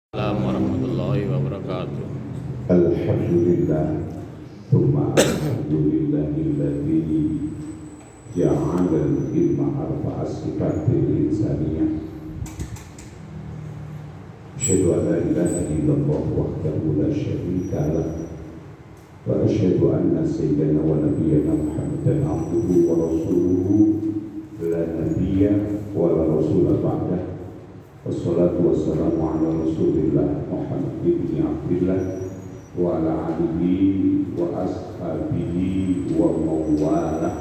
Assalamualaikum warahmatullahi wabarakatuh. Alhamdulillah, thumma alhamdulillahilladzi ja'ala al-ilma arba'a sifatil insaniyah. Asyhadu an la ilaha illallah wahdahu la syarika lah wa asyhadu anna sayyidana wa nabiyyana Muhammadan abduhu wa rasuluhu la nabiyya wa la rasula ba'dah. Wassalatu wassalamu ala rasulillah Muhammad ibn Abdillah wa ala alihi wa ashabihi wa mawalah.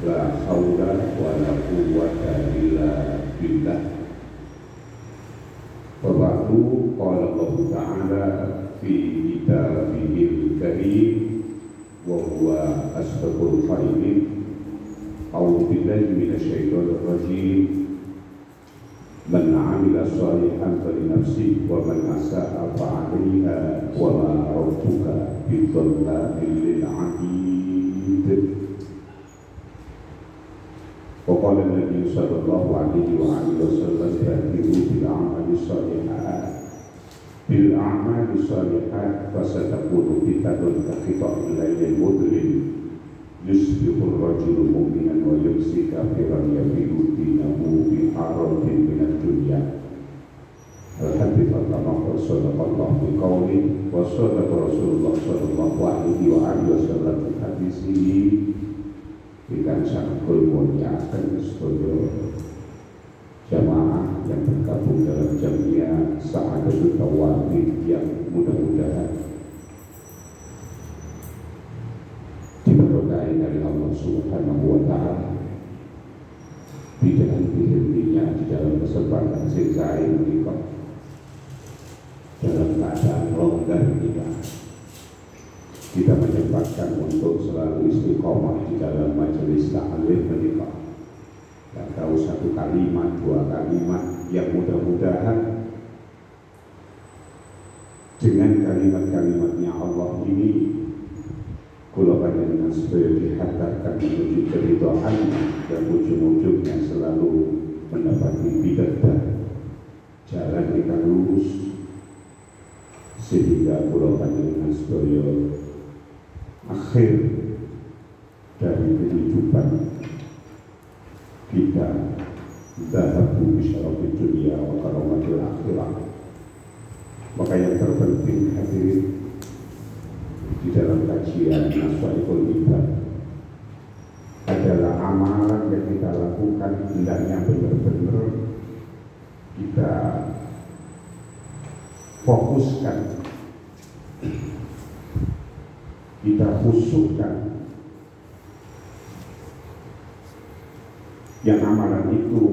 La hawla wa la quwwata illa billah. Wa ba'du, qala Allah ta'ala fi kitabihil karim wa huwa asdaqul qailin. A'udzu billahi minasyaitonir rajim. Man 'amila shalihan falinafsihi wa man asa'a fa'alaiha wa ma rabbuka bidzallamin lil 'abid. Wa qala an-nabiy sallallahu alaihi wa alihi wasallam badiru bil a'mali shalihat fasatakunu kitabun ka qita'il laylil mudlim yusbihur rajulu mu'minan wa yumsi kafiran yabi'u dinahu bi haradin minad dunya. Al-hadits al-tamam sallallahu bi qawli wa sadaqa Rasulullah sallallahu alaihi wa alihi wasallam fi hadisihi dengan sangat mulia akan seluruh jamaah yang bergabung dalam jamiah Sa'adatul Tawabin yang mudah-mudahan diberkahi dari Allah Subhanahu wa Ta'ala. Tidak henti-hentinya di dalam kesempatan sesai menikah dalam keadaan longgar kita menyempatkan untuk selalu istiqomah di dalam majelis ta'lim menikah. Tidak tahu satu kalimat, dua kalimat yang mudah-mudahan dengan kalimat-kalimatnya Allah ini kula panjenengan supaya dihantarkan menuju keridhaannya dan ujung-ujungnya selalu mendapati bid'ah jalan yang lurus, sehingga kula panjenengan supaya akhir dari kehidupan kita dhahabu bisyarafid dunia wa karamatil akhirah. Maka yang terpenting hadirin di dalam kajian Naswaikul Ibad adalah amalan yang kita lakukan hendaknya benar-benar kita fokuskan, kita khusyukkan, yang amalan itu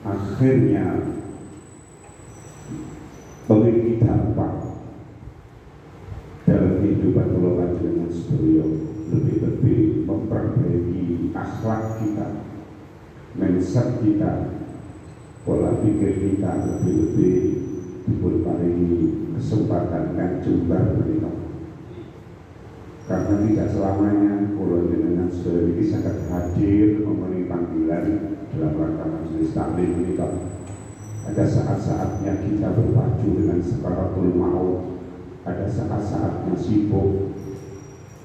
akhirnya memiliki dampak dalam kehidupan golongan dengan sedaya, lebih-lebih memperbaiki akhlak kita, mindset kita, pola pikir kita, lebih-lebih diparingi kesempatan dan jembar menikah. Karena tidak selamanya golongan dengan sedaya ini sangat hadir memenuhi panggilan dalam rangka majelis taklim menikah. Ada saat-saatnya kita berpacu dengan sakaratul maut, ada saat-saatnya sibuk.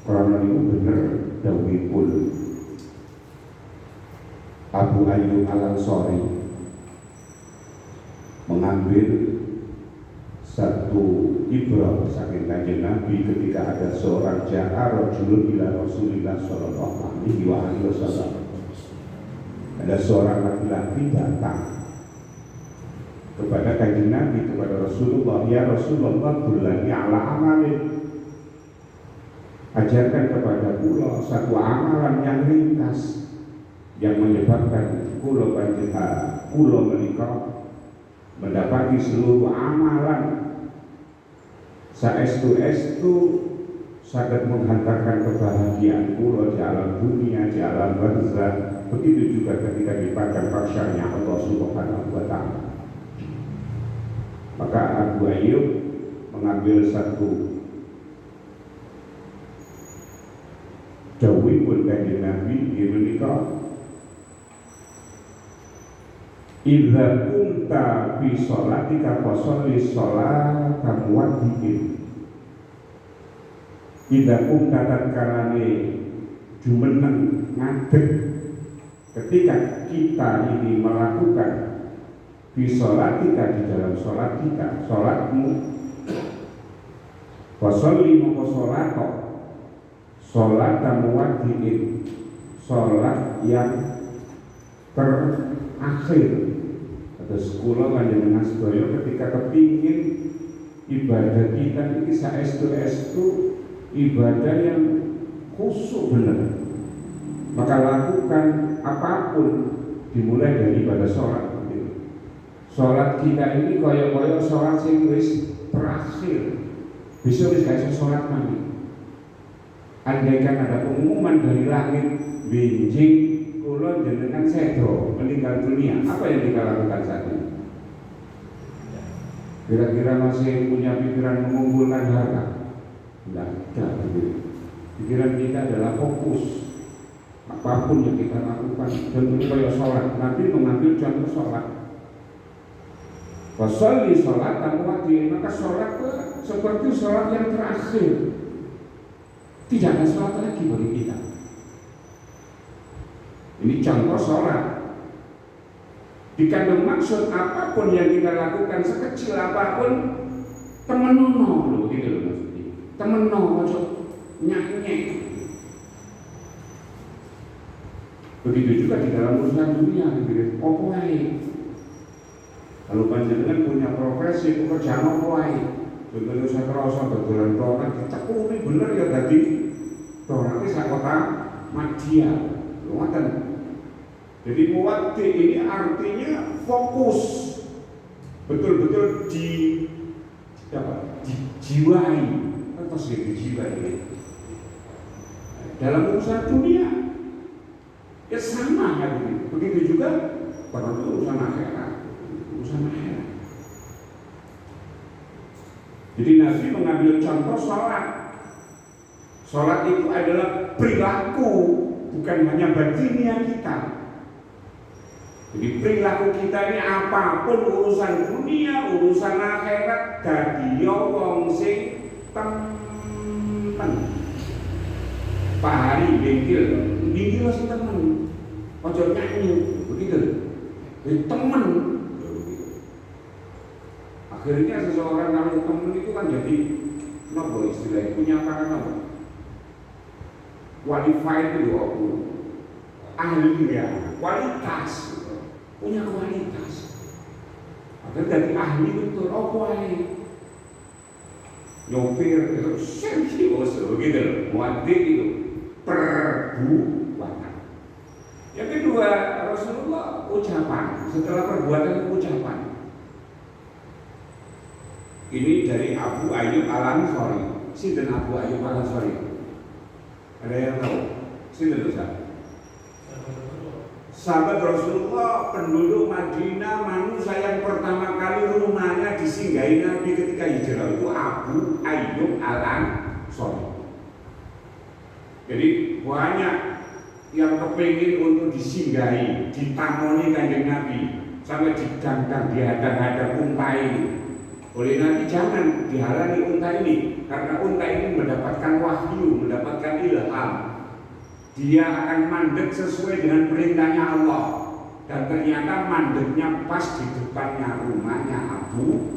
Karena itu benar dawuhipun Abu Ayyub Al-Ansari mengambil satu ibrah saking kanjeng Nabi ketika ada seorang ja'a rajulun ila Rasulillah sallallahu alaihi wasallam. Ada seorang laki-laki datang kepada kanjeng Nabi, kepada Rasulullah, ya Rasulullah, dullani ala amalin, ajarkan kepada kula satu amalan yang ringkas yang menyebabkan kula menikah mendapati seluruh amalan saestu-estu saged menghantarkan kebahagiaan kula di alam dunia, di alam barzakh, begitu juga ketika di padang mahsyarnya Allah Subhanahu wa Ta'ala. Maka Abu Ayyub mengambil satu dawuhipun kanjeng Nabi menika idza kunta fi sholatika fasholli sholata muwaddi'in. Idza kunta tatkala jumeneng ngadeg ketika kita ini melakukan fi sholatika di dalam sholat kita, sholatmu fasholli moko sholato sholata muwaddi'in, sholat yang terakhir. Atau sekolah panjenengan sedaya ketika kepingin ibadah kita ini saestu-estu ibadah yang khusyuk benar, maka lakukan apapun dimulai dari ibadah sholat. Sholat kita ini koyo-koyo sholat sing wis terakhir, besok wis gak iso sholat lagi. Andaikan ada pengumuman dari langit benjing kula jenengan sedo meninggal dunia, apa yang kita lakukan saat ini? Kira-kira masih punya pikiran mengumpulkan harta? Tidak ada. Pikiran kita adalah fokus apapun yang kita lakukan. Contohnya kayak sholat, Nabi mengambil contoh sholat. Fasholli sholata muwaddi'in, maka sholat seperti sholat yang terakhir. Tidak ada sholat lagi bagi kita. Ini contoh sholat. Dikandung maksud apapun yang kita lakukan sekecil apapun temenono loh, gitu loh maksudnya. Temenono ojo nyek-nyek. Begitu juga di dalam urusan dunia, gitu. Opo wae. Kalau panjenengan punya profesi pekerjaan opo wae. Contohnya saya kerasa dodolan toran dicekuni bener ya tadi. Toran iki sak kota Madya. Ngoten. Jadi muwaddi ini artinya fokus, betul-betul dijiwai, atau sih dijiwai. Dalam urusan dunia, ya sama ya begitu juga pada urusan akhirat, Jadi Nabi mengambil contoh sholat. Sholat itu adalah perilaku, bukan hanya batinnya kita. Jadi perilaku kita ini apapun urusan dunia, urusan akhirat, dadi wong sing temen. Pak Hari bengkel sing temen. Ojo nyanyi, begitu. Jadi temen. Akhirnya seseorang kalau temen itu kan jadi nopo istilahnya punya apa? Qualified itu ahli ya, kualitas. Punya kualitas. Agar dari ahli betul, nyopir itu serius begitu loh. Muwaddi itu perbuatan. Yang kedua, Rasulullah ucapan. Setelah perbuatan ucapan. Ini dari Abu Ayyub Al-Ansari. Sinten Abu Ayyub Al-Ansari? Ada yang tahu? Sinten Ustaz? Sahabat Rasulullah, penduduk Madinah, manusia yang pertama kali rumahnya disinggahi Nabi ketika hijrah itu Abu Ayyub Al-Ansari. Jadi banyak yang kepingin untuk disinggahi, ditamoni kanjeng Nabi, sampai didangkang, dihadang-hadang unta ini. Oleh Nabi jangan dihalangi unta ini, karena unta ini mendapatkan wahyu, mendapatkan ilham. Dia akan mandek sesuai dengan perintahnya Allah. Dan ternyata mandeknya pas di depannya rumahnya Abu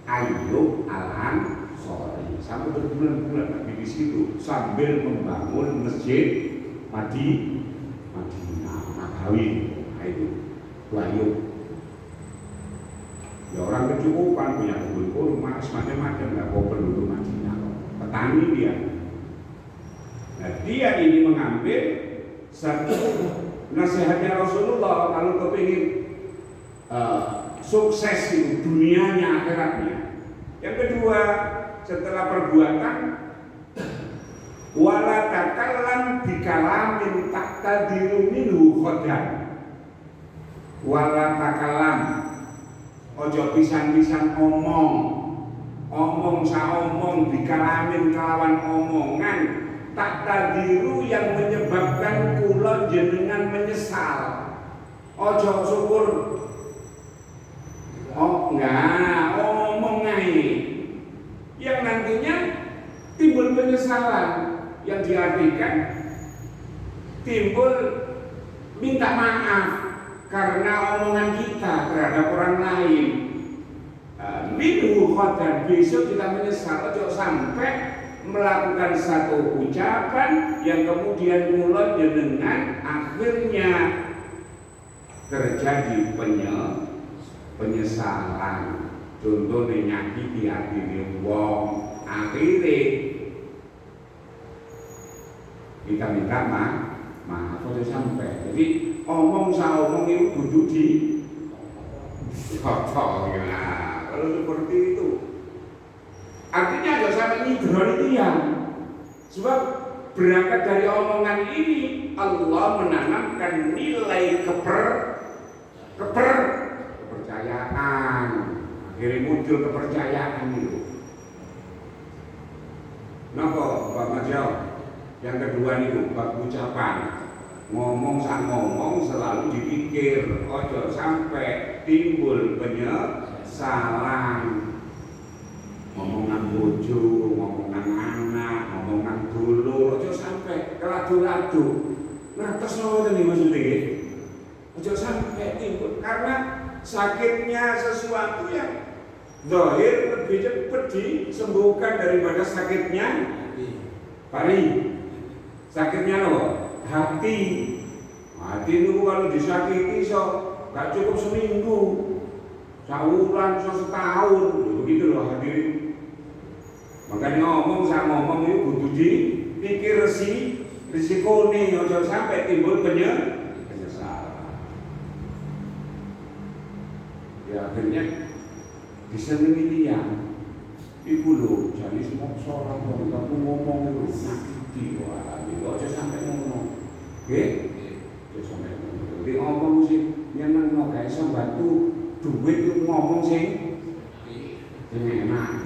Ayyub Al-Ansari. Sampai berbulan-bulan Nabi di situ sambil membangun masjid Madinah Nabawi. Itu Ayyub. Ya orang kecukupan, punya kebun kurma, macam-macam, nggak mau penduduk Madinah. Petani dia. Nah, dia ini mengambil satu nasihatnya Rasulullah kalau kepingin sukses itu dunianya akhiratnya. Yang kedua, setelah perbuatan wala takallam bikalamin taqtadiru minhu khadan. Wala takallam ojo pisan-pisan omong saomong bikalamin kelawan omongan tak tadiru yang menyebabkan kula jenengan menyesal. Ojo syukur Oh enggak, omong yang nantinya timbul penyesalan, yang diartikan timbul minta maaf karena omongan kita terhadap orang lain. Minhu khodan, besok kita menyesal. Ojo sampai melakukan satu ucapan yang kemudian mulai dengan akhirnya terjadi penyesalan. Contohnya nyakiti hati wong, akhirnya kita minta maaf ojo sampai. Jadi omong itu duduk di kotor ya. Kalau seperti itu artinya ada sampai nyidroni tiang. Sebab berangkat dari omongan ini Allah menanamkan nilai kepercayaan. Akhirnya muncul kepercayaan itu. Napa Pak Majo? Yang kedua itu bab ucapan. Ngomong selalu dipikir, ojo sampai timbul penyesalan. Ngomongan bojo, ngomongan anak, ngomongan dulur, ojo sampai keladu-ladu. Nah, terus ngoten iki maksudnya. Ojo sampai timbul karena sakitnya sesuatu yang zahir lebih cepat disembuhkan daripada sakitnya pari. Sakitnya loh, hati. Hati itu kalau disakiti gak cukup seminggu, sebulan, setahun, begitu loh hadirin. Makanya ngomong itu butuh dipikir risiko nih, jangan sampai timbul penyesalan. Ya akhirnya disenengi dia. Ibu loh, jadi semua seorang kamu ngomong itu sakiti, wah, aja sampai ngomong, oke? Aja sampai ngomong. Jadi ngomong sih, nyeneng no guys, bantu duit itu ngomong sih, enak,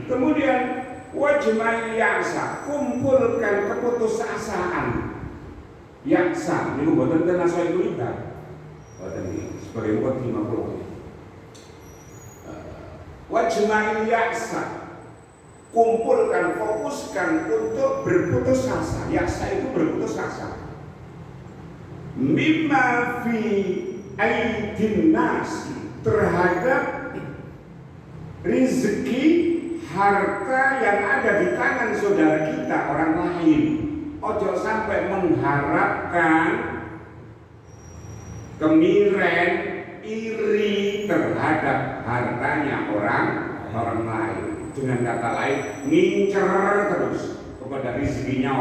Kemudian wajmai yaksa, kumpulkan keputusasaan. Yaksa, ini buatan tenasa itu libat. Buatan ini sebagai buat 50. Wajmai yaksa, kumpulkan, fokuskan untuk berputus asa. Yaksa itu berputus asa. Mimma fi aidin nasi, terhadap rezeki harta yang ada di tangan saudara kita orang lain. Ojo sampai mengharapkan kemiren, iri terhadap hartanya orang lain. Dengan kata lain, ngincer terus kepada rezekinya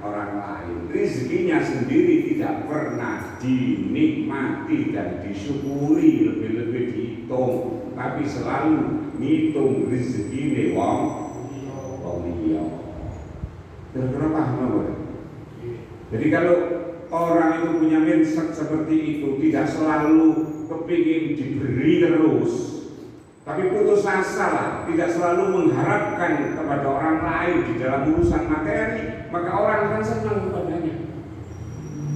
orang lain. Rezekinya sendiri tidak pernah dinikmati dan disyukuri, lebih-lebih dihitung, tapi selalu ngitung rezeki wong liya. Kira-kira paham? Jadi kalau orang itu punya mindset seperti itu, tidak selalu kepingin diberi terus, tapi putus asa lah, tidak selalu mengharapkan kepada orang lain di dalam urusan materi, maka orang akan senang kepadanya.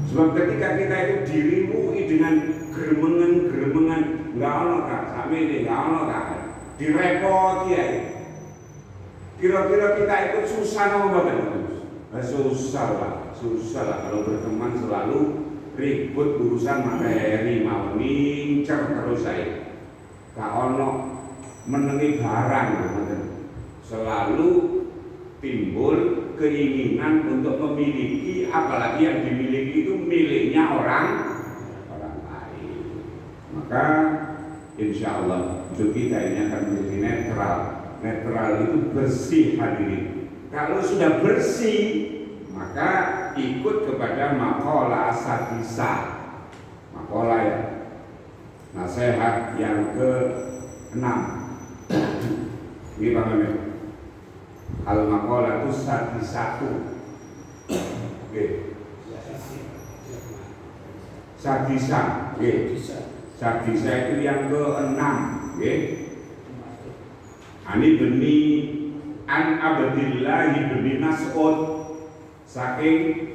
Sebab ketika kita itu dirimui dengan geremengan, nggak ono kak, sami ini nggak ono kak, direpoti ya. Kira-kira kita ikut susah apa enggak? Susah lah kalau berteman selalu ribut urusan materi, mau ngincer terus saya. Gak ono menengi barang, selalu timbul keinginan untuk memiliki, apalagi yang dimiliki itu miliknya orang lain. Maka insya Allah hidup kita ini akan menjadi netral. Netral itu bersih hadirin. Kalau sudah bersih, maka ikut kepada maqalah asadisa. Maqalah ya, nasihat yang ke-6. Ini bagaimana? Al-maqalah itu sadisatu. Oke. Sadisa. Oke. Sadisa itu yang ke-6. Oke. Ani beni an Abdillah ibni Mas'ud, saking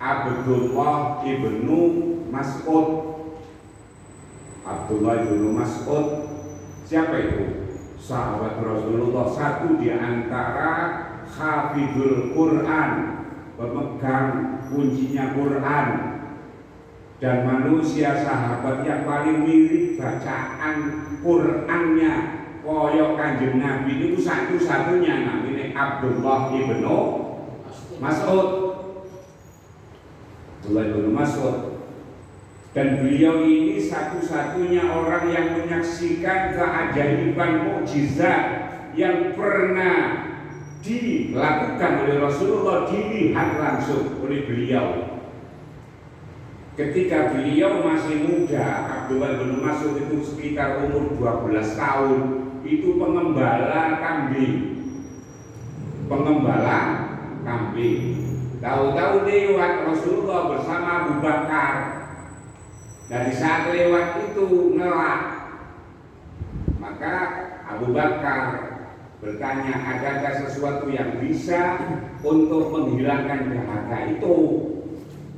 Abdullah ibnu Mas'ud Abdullah bin Mas'ud. Siapa itu? Sahabat Rasulullah, satu di antara hafizul Quran, pemegang kuncinya Quran, dan manusia sahabat yang paling mirip bacaan Qurannya koyok Kanjeng Nabi itu satu-satunya namanya Abdullah bin Mas'ud. Abdullah bin Mas'ud. Dan beliau ini satu-satunya orang yang menyaksikan keajaiban mukjizat yang pernah dilakukan oleh Rasulullah, dilihat langsung oleh beliau. Ketika beliau masih muda, Abdullah bin Mas'ud itu sekitar umur 12 tahun, itu pengembala kambing. Tahu-tahu lewat Rasulullah bersama Abu Bakar. Dari saat lewat itu ngelak, maka Abu Bakar bertanya, adakah sesuatu yang bisa untuk menghilangkan dahaga itu?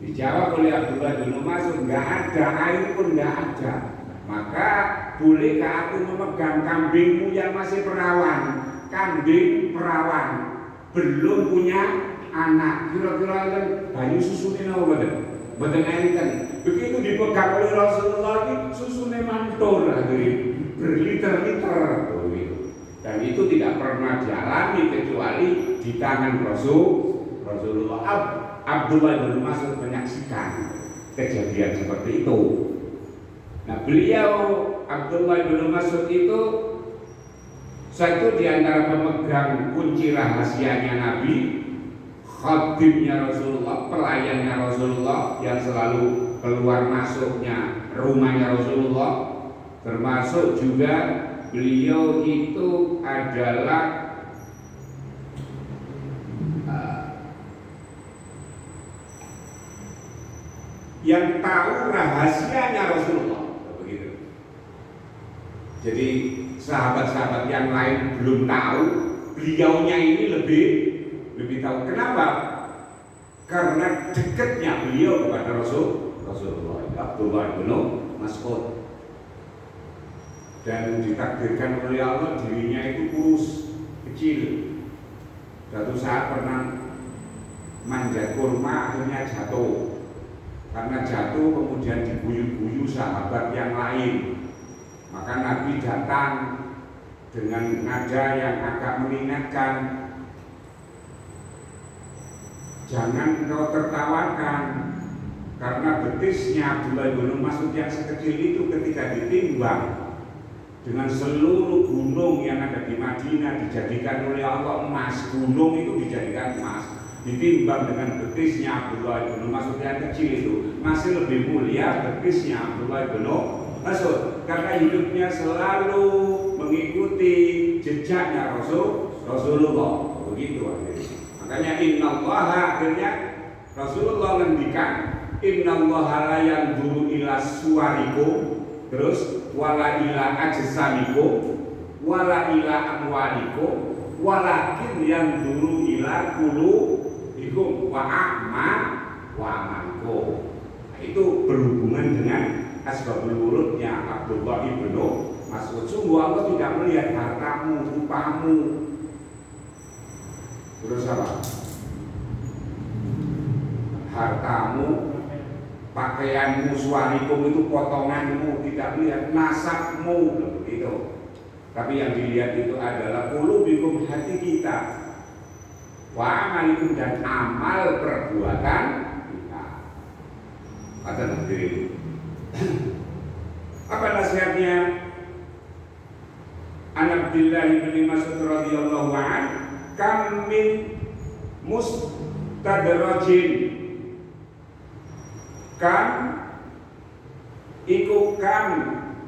Dijawab oleh Abdullah bin Mas'ud, nggak ada, air pun nggak ada. Maka bolehkah aku memegang kambingmu yang masih perawan? Kambing perawan belum punya anak, kira-kira kan banyu susunya apa betul kan? Begitu dipegang oleh Rasulullah ini susunya mantul lagi berliter-liter dan itu tidak pernah dialami kecuali di tangan Rasulullah. Abdullah bin Mas'ud menyaksikan kejadian seperti itu. Nah, beliau Abdullah bin Mas'ud itu satu di antara pemegang kunci rahasianya Nabi, khatibnya Rasulullah, pelayannya Rasulullah yang selalu keluar masuknya rumahnya Rasulullah. Termasuk juga beliau itu adalah yang tahu rahasianya Rasulullah, begitu. Jadi sahabat-sahabat yang lain belum tahu, beliaunya ini lebih tahu. Kenapa? Karena dekatnya beliau kepada Rasulullah. Abdullah bin Mas'ud, dan ditakdirkan oleh Allah dirinya itu kurus, kecil. Suatu saat pernah manjat kurma, akhirnya jatuh. Karena jatuh kemudian diguyu-guyu sahabat yang lain, maka Nabi datang dengan nada yang agak mengingatkan, jangan kau tertawakan, karena betisnya Abdullah bin Mas'ud yang sekecil itu ketika ditimbang dengan seluruh gunung yang ada di Madinah dijadikan oleh Allah emas, gunung itu dijadikan emas, ditimbang dengan betisnya Abdullah bin Mas'ud yang kecil itu masih lebih mulia betisnya Abdullah bin Mas'ud, karena hidupnya selalu mengikuti jejaknya Rasulullah. Begitu akhirnya. Makanya innallaha, akhirnya Rasulullah ngendikan, innallaha la yanzuru ila suwarikum, terus wala ila ajsamikum wala ila amwalikum walakin yanzuru ila qulubikum wa amankum. Nah, itu berhubungan dengan asbabul wurudnya Abdullah bin Mas'ud. Sungguh Allah tidak melihat hartamu, rupamu, terus apa? Hartamu, pakaianmu, suarikum itu potonganmu, tidak melihat nasabmu, begitu. Tapi yang dilihat itu adalah qulubikum, hati kita, wa amalikum, dan amal perbuatan kita. Kata Nabi, apa nasihatnya? An Abdullah bin Mas'ud radhiyallahu anhu, kam min mustadrajin, kam iku kam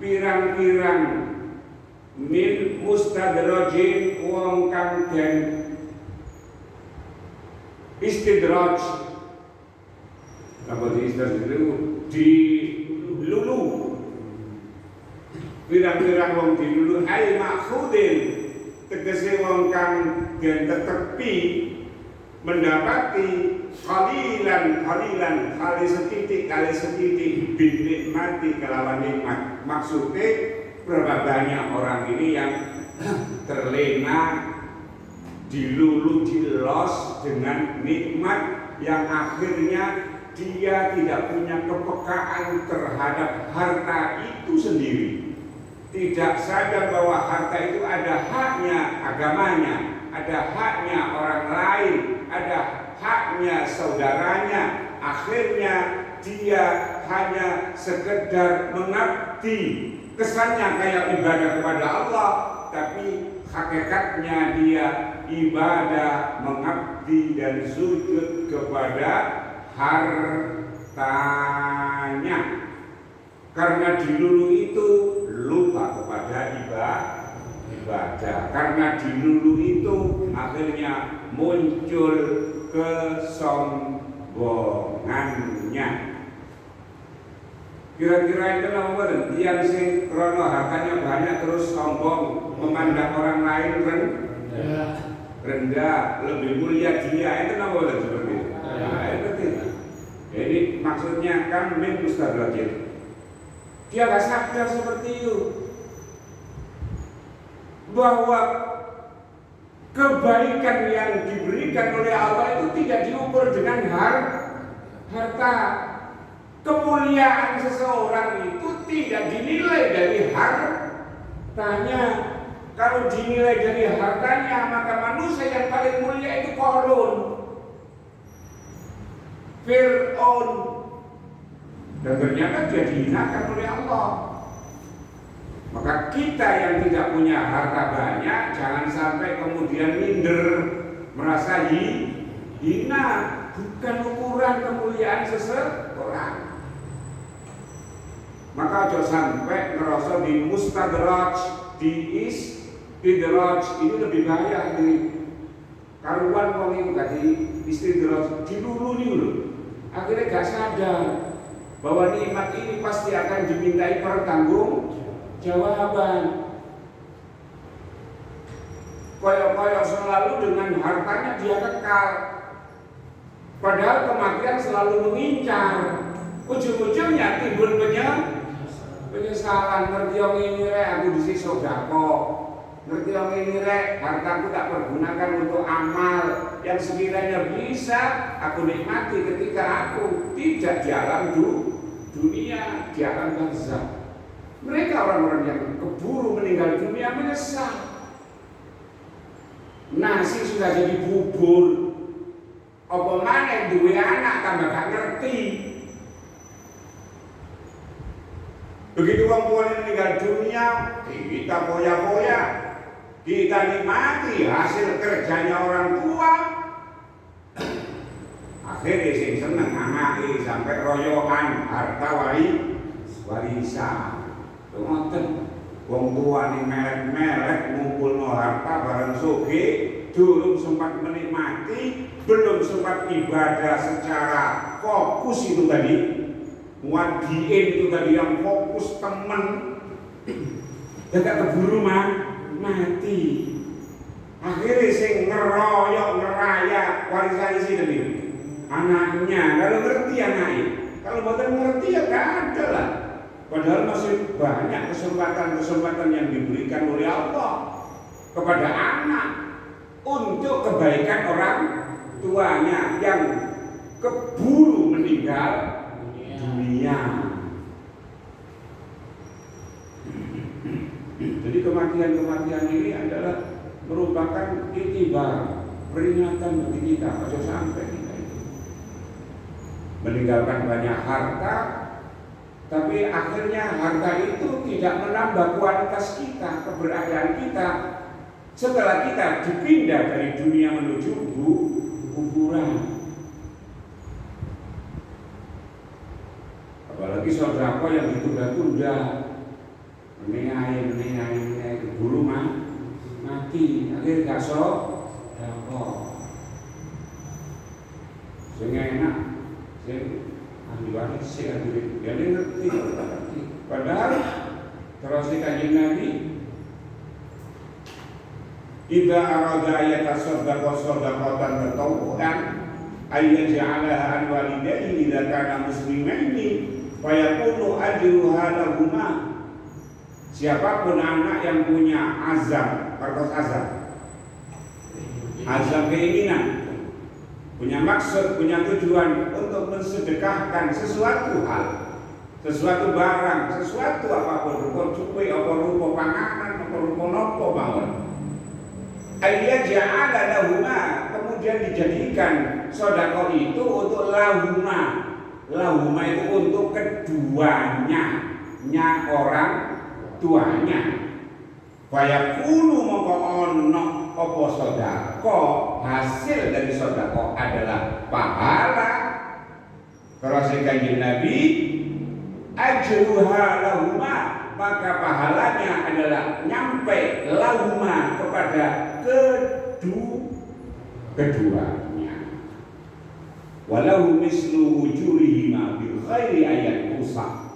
pirang-pirang min mustadrajin wong kang den istidraj. Apa di istidraj itu? Di lulu, pirang-pirang wong di lulu, ai makhudin, tegese wong kang den tetepi mendapati khalilan kali setitik bin nikmati kelawan nikmat. maksudnya berapa banyak orang ini yang terlena, dilulu, dilos dengan nikmat yang akhirnya dia tidak punya kepekaan terhadap harta itu sendiri. Tidak sadar bahwa harta itu ada haknya agamanya, ada haknya orang lain, ada haknya saudaranya. Akhirnya dia hanya sekedar mengabdi, kesannya kayak ibadah kepada Allah, tapi hakikatnya dia ibadah mengabdi dan sujud kepada hartanya. Karena dilulu itu lupa kepada ibadah. Karena dilulu itu akhirnya muncul kesombongannya. Kira-kira itu namanya yang sing krono hartanya banyak terus sombong, memandang orang lain rendah, lebih mulia dia, itu namanya seperti itu. Jadi maksudnya kan min mustadrajin. Dia gak sadar seperti itu, bahwa kebaikan yang diberikan oleh Allah itu tidak diukur dengan harta. Kemuliaan seseorang itu tidak dinilai dari hartanya. Kalau dinilai dari hartanya, maka manusia yang paling mulia itu Qarun, Fir'aun, dan ternyata dia dihinakan oleh Allah. Maka kita yang tidak punya harta banyak, jangan sampai kemudian minder, merasa hina. Bukan ukuran kemuliaan seseorang. Maka jangan sampai ngerasa di mustadraj, di istidraj ini lebih bahaya dari karuan wong itu tadi istidraj dilulu dulu. Akhirnya gak sadar bahwa nikmat ini pasti akan dimintai pertanggungjawaban. Koyok-koyok selalu dengan hartanya dia kekal, padahal kematian selalu mengincar. Ujung-ujungnya timbul penyesalan. Ngerti yang ini rek aku disiksa sedekah, ngerti yang ini rek hartaku tak pergunakan untuk amal yang sekiranya bisa aku nikmati ketika aku tidak di alam dunia, di alam barzakh. Mereka orang-orang yang keburu meninggal dunia menyesal. Nasi sudah jadi bubur, apa mana duwe anak tambah gak ngerti. Begitu orang tua meninggal dunia, kita foya-foya, kita nikmati hasil kerjanya orang tua. Akhirnya sing seneng anake sampai royokan harta warisan. Ngoten, wong tua ning melek-melek ngumpulno harta bareng soge, durung sempat menikmati, belum sempat ibadah secara fokus itu tadi. Muaddiin itu tadi yang fokus temen, tidak keburu mati. Akhirnya sing ngeroyok ngeraya warisan isi tadi anaknya. Kalau ngerti anaknya, kalau bukan ngerti ya gak ada lah. Padahal masih banyak kesempatan-kesempatan yang diberikan oleh Allah kepada anak untuk kebaikan orang tuanya yang keburu meninggal dunia. Jadi kematian-kematian ini adalah merupakan itibar, peringatan bagi kita. Ojo sampai kita itu meninggalkan banyak harta, tapi akhirnya harta itu tidak menambah kualitas kita, keberadaan kita setelah kita dipindah dari dunia menuju kuburan. Apalagi saudara yang ditunda-tunda, menengai keburu mati, akhirnya gak sedekah. Sing enak, sing ahli waris sing duit, dia ngerti. Padahal terus Kanjeng Nabi, idza arada yatasaddaqa shadaqatan tatawwu'an ayyaj'alaha an walidayhi idza kana muslimaini fayakunu ajruha lahuma Siapapun anak yang punya azam, azam keinginan, punya maksud, punya tujuan untuk mensedekahkan sesuatu hal, sesuatu barang, sesuatu apapun, rupa cukup, apa rupa panganan, apa rupa nopo mawon. Ayat ja'ala lahuma, kemudian dijadikan sedekah itu untuk lahuma. Lahuma itu untuk keduanya, orang tuanya. Fayakunu mongko ono apa sedekah, hasil dari sedekah adalah pahala. Terus Kanjeng Nabi, ajruha lahuma, maka pahalanya adalah nyampe lahuma kepada keduanya. Walau mislu ujurihima bil khairi ayat usah.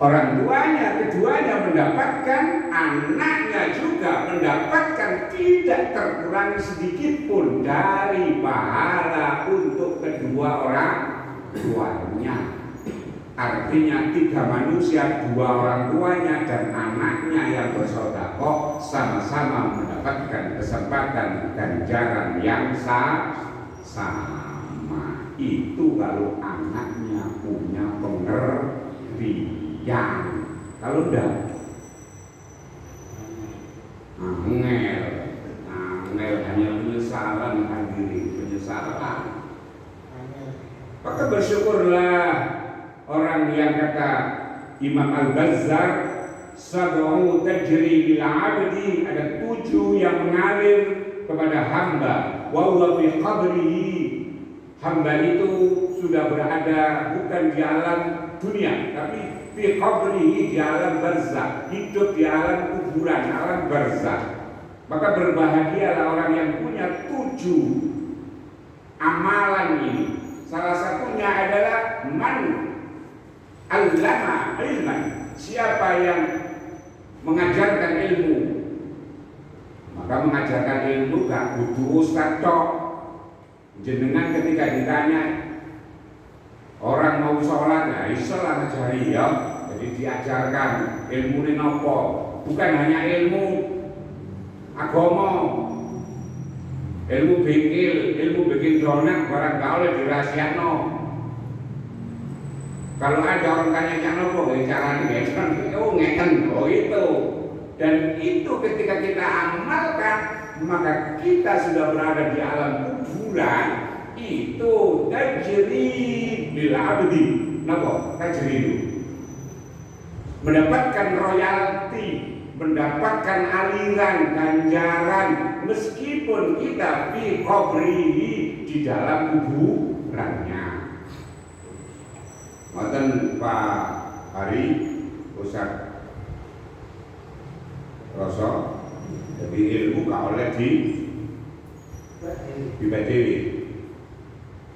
Orang tuanya, keduanya mendapatkan, anaknya juga mendapatkan, tidak terkurang sedikit pun dari pahala untuk kedua orang tuanya. Artinya 3 manusia, 2 orang tuanya dan anaknya yang bersedekah sama-sama mendapatkan kesempatan ganjaran yang sama. Itu kalau anaknya punya pengertian. Kalau enggak, angel hanya penyesalan hadirin, penyesalan. Maka bersyukurlah orang yang kata Imam Al-Bazzar, sab'u tajri bil 'abdi, ada 7 yang mengalir kepada hamba, wa huwa fi qabrihi. Hamba itu sudah berada bukan di alam dunia, tapi fi qabrihi, di alam barzakh, hidup di alam kuburan, alam barzakh. Maka berbahagialah orang yang punya 7 amalan ini. Salah satunya adalah man allama ilman, siapa yang mengajarkan ilmu. Maka mengajarkan ilmu gak butuh ustaz tok. Jenengan ketika ditanya orang mau sholat, ya isolah ngajari ya. Jadi diajarkan ilmu ini nopo, bukan hanya ilmu agama, ilmu bikin donat barang gak oleh dirahasiakno. Kalau ada orang tanya nopo, caranya ngeten, oh itu. Dan itu ketika kita amalkan, maka kita sudah berada di alam kuburan. Itu tajri bil abdi, napa tajri itu mendapatkan royalti, mendapatkan aliran ganjaran meskipun kita fi qabrihi, di dalam kuburannya. Ngoten Pak Hari Ustaz Roso, jadi ilmu gak oleh dibadili.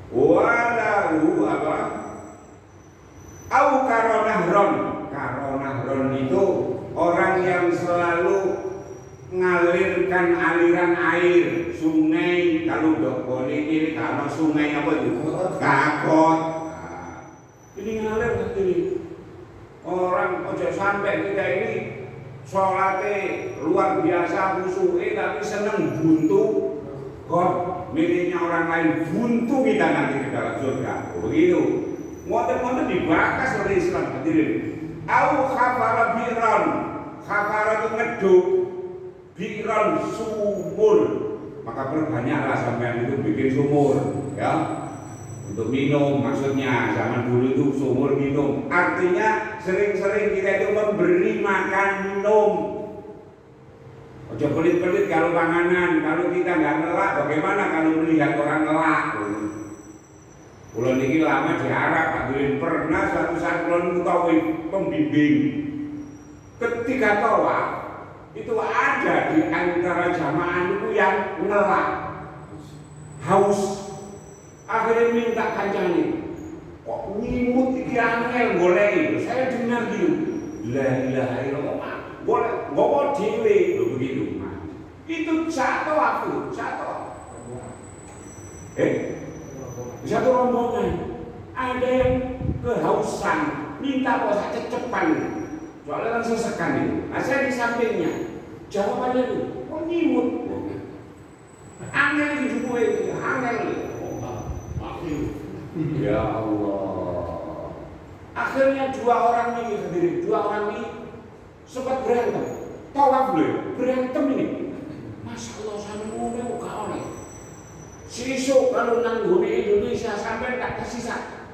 Walau apa? Au karonahron. Karonahron itu orang yang selalu mengalirkan aliran air, sungai. Kalau dokone ini kalau sungai apa itu? Kakot. Ini ngalir ini. Orang ojo sampai kita ini sholatnya luar biasa khusyuk, tapi seneng buntu kok miliknya orang lain, buntu kita nanti ke dalam surga. Begitu. Ngoten-ngoten dibakas oleh Islam hadirin. Au khafara bi'ran. Khafara itu ngeduk, bi'ran sumur. Maka perbanyaklah sampean itu bikin sumur, ya. Untuk minum, maksudnya zaman dulu itu sumur minum. Artinya sering-sering kita itu memberi makan minum. Ojo pelit-pelit kalau panganan, kalau kita nggak ngelak, bagaimana kalau melihat orang ngelak? Kulo niki lama di Arab, Pak Durin, pernah suatu saat kulo utawi pembimbing. Ketika tawaf itu ada di antara jamaah itu yang ngelak, haus. Akhirnya minta kancane, kok nyimut iki angel goleki. Saya dengar gitu, la ilaha illallah, boleh ngomong dhewe lho begitu. Itu satu aku, satu rombongan. Ada yang kehausan, minta puasa cecepan. Soalnya kan sesekan itu. Nah saya di sampingnya. Jawabannya itu, kok nyimut? Angel itu gue, angel. Ya Allah. Akhirnya dua orang ini sempat berantem. Tawaf loh, berantem ini. Masya Allah sampai ngomong gak oleh. Sesuk kalau nanggone Indonesia sampai tak tersisa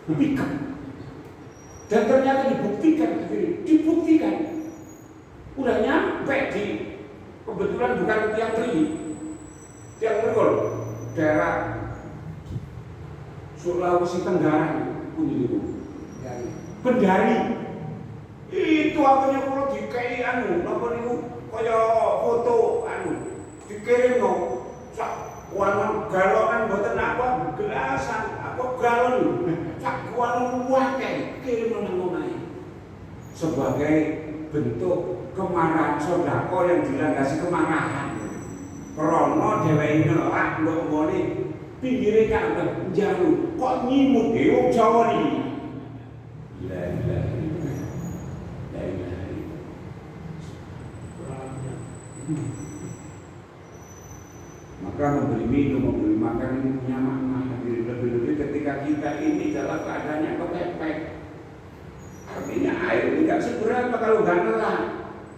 pikem. Dan ternyata dibuktikan. Udah nyampe di kebetulan bukan tiang berikut daerah Sulawesi Tenggara itu Bendari itu akhirnya kalau dikai apa niku kaya foto dikirim no sak kuanan galonan mboten apa gelasan apa galon sak kuanan wae kirim nang omahe sebagai bentuk kemarahan sodako yang dilandasi kemarahan krana dheweke nolak ndok ngene pinggire Ka'bah njaluk kok nyimut wong Jawa iki la ilaha illallah la ilaha illallah. Maka memberi minum, memberi makan ini punya makna. Lebih-lebih ketika kita ini dalam keadaannya kepepet. Artinya air ini tidak seberapa kalau nggak nelan.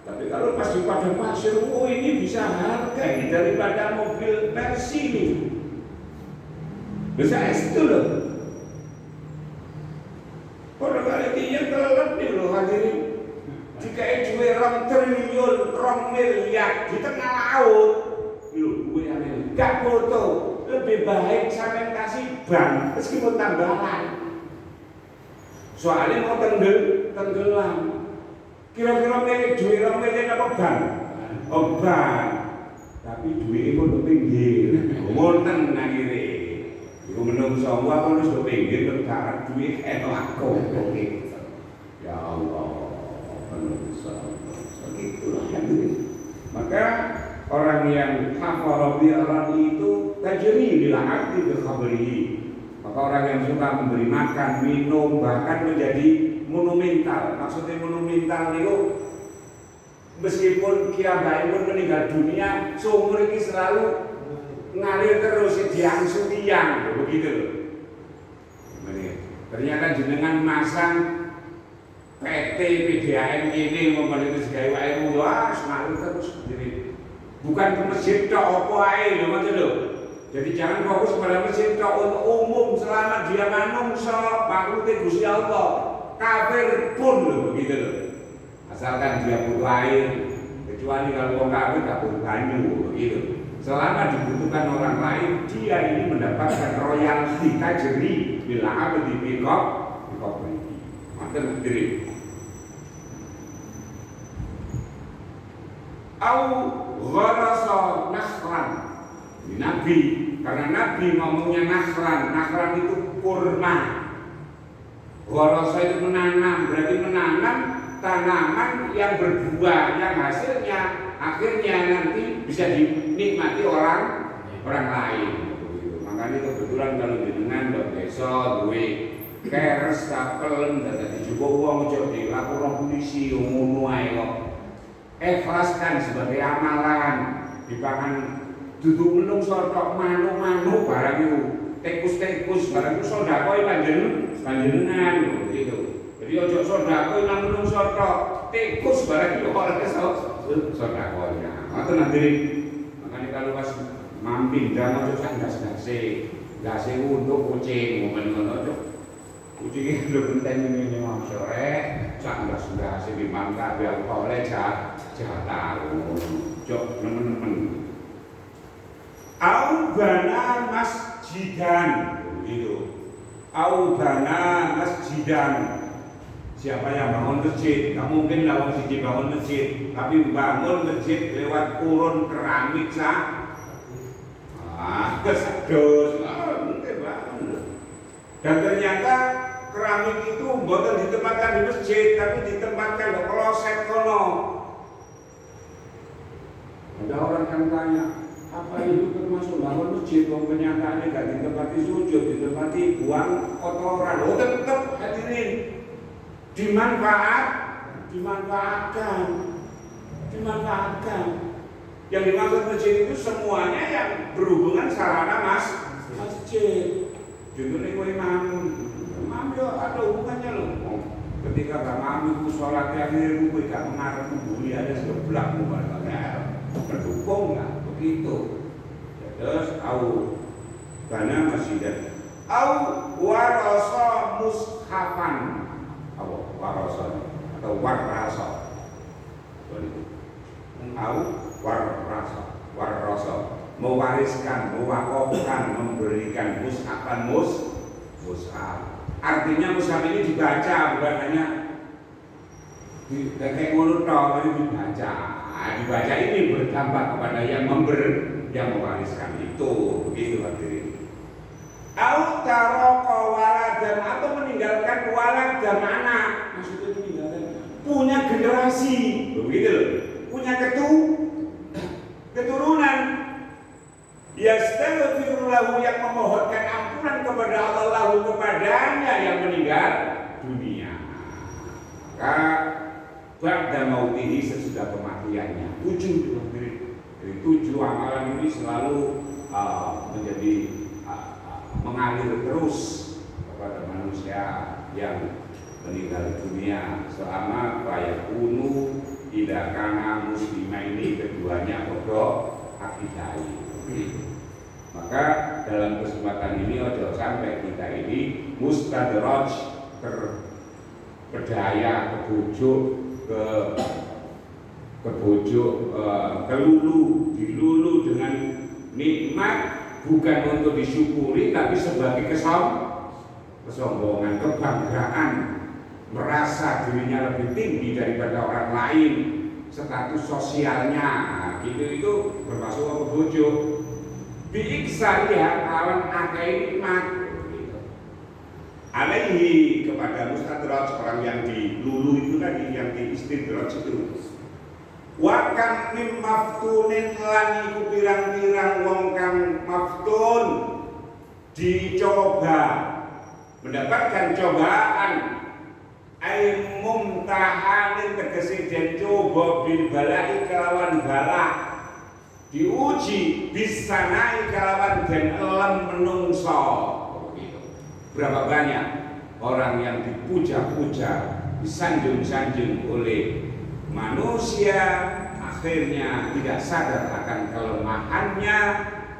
Tapi kalau pas di padang pasir, oh ini bisa harga ini daripada mobil Mercy ini. Bisa itu loh. Kalau kali ini yang terlebih loh hadirin. Jika itu 2 triliun, 2 miliar di tengah laut, gue gak foto, lebih baik sampai kasih ban meskipun tambahan. Soalnya mau tenggelam. Kira-kira milik duit 2 miliar apa ban? Oh ban. Tapi duit itu untuk pinggir. Wonten akhirnya. Iku menungso apa harus untuk pinggir berdarah duit aku. Ya Allah. Itulah maka orang yang hafal bi'arani itu tajri bila akti berkhabari. Maka orang yang suka memberi makan, minum, bahkan menjadi monumental. Maksudnya monumental itu meskipun kiai pun meninggal dunia, seumur ini selalu ngalir terus diangsu tiang, begitu loh. Ternyata jenengan masang PT PDAM ini membantu segala wae wah semalu terus jadi bukan ke masjid tok apa ae lho ngoten lho. Jadi jangan fokus pada masjid tok untuk umum selama dia manungsa maklute Gusti Allah. Kafir pun lho begitu lho. Asalkan dia butuh air, kecuali kalau orang kafir gak butuh banyu begitu. Selama dibutuhkan orang lain, dia ini mendapatkan royalti tajri bila apa di pikop ini. Ngoten diri. Au gharasa nakhran. Nabi, karena Nabi ngomongnya nakhran itu kurma. Gharasa itu menanam, berarti menanam tanaman yang berbuah, yang hasilnya akhirnya nanti bisa dinikmati orang lain. Makanya kebetulan kalau jenengan do desa duwe keres kapelen dadi juga wong ojo dilapor polisi ngono ae kok. Ikhlaskan sebagai amalan dipangan duduk menungso tok manuk-manuk barang itu tekus-tekus barang itu sedekah panjenengan gitu. Jadi ojo sedekah nang menungso tok tekus barang itu ora sedekahnya. Ngoten nanti makanya kalau pas mampir jangan ojo gas untuk kucing ngono ojo. Kucing itu penting ini sore sak gas di mangga biar oleh tahu jok teman-teman au bana masjidan gitu au bana masjidan siapa yang bangun masjid nggak mungkin lah orang siji bangun masjid tapi bangun masjid lewat kurun keramik kesadus mungkin bangun dan ternyata keramik itu bukan ditempatkan di masjid tapi ditempatkan di kloset kono. Ada orang yang tanya, apa itu termasuk bangun masjid? Kenyataannya gak ditempati sujud, ditempati buang kotoran. Oh tetap hadirin dimanfaatkan dimanfaatkan. Yang dimaksud masjid itu semuanya yang berhubungan sarana masjid. Contohnya kowe imam yo ada hubungannya loh. Ketika gak mampu sholat akhirnya kowe gak mengarep membuli ada sebelahmu barangnya mendukung lah begitu. Terus au karena masjid au warasa mushafan apa warasa atau warasa au warasa mewariskan, mewakafkan, memberikan mushafan mushaf. Artinya mushaf ini dibaca bukan hanya kayak ngono tok, ini dibaca. Dibaca ini berdampak kepada yang mewariskan itu, begitu hadirin. Au taraka waladan atau meninggalkan walad dan anak. Maksudnya meninggalkan punya generasi, begitu loh. Punya keturunan. Yastaghfiru lahu yang memohonkan ampunan kepada Allah lahu kepadanya yang meninggal dunia. Maka ba'da mautihi sesudah kematiannya. 7 amalan ini selalu menjadi mengalir terus kepada manusia yang meninggal dunia selama bayakunu tidak karena muslimah ini keduanya kodok akidai. Maka dalam kesempatan ini ojo sampai kita ini mustadraj terpedaya, kelulu, dilulu dengan nikmat bukan untuk disyukuri tapi sebagai kesombongan, kebanggaan, merasa dirinya lebih tinggi daripada orang lain, status sosialnya, itu termasuk apa bojo. Biiksariha kawan akai nikmat. Alaihi kepada mustadraj orang yang dilulu itu tadi, yang diistidraj itu. Wa kam mim maftunin lan iku pirang-pirang wong kang maftun dicoba mendapatkan cobaan ai mumtahanin tegese den coba bil balai kelawan bala diuji bisanai kelawan den elem menungso. Berapa banyak orang yang dipuja-puja, disanjung-sanjung oleh manusia, akhirnya tidak sadar akan kelemahannya,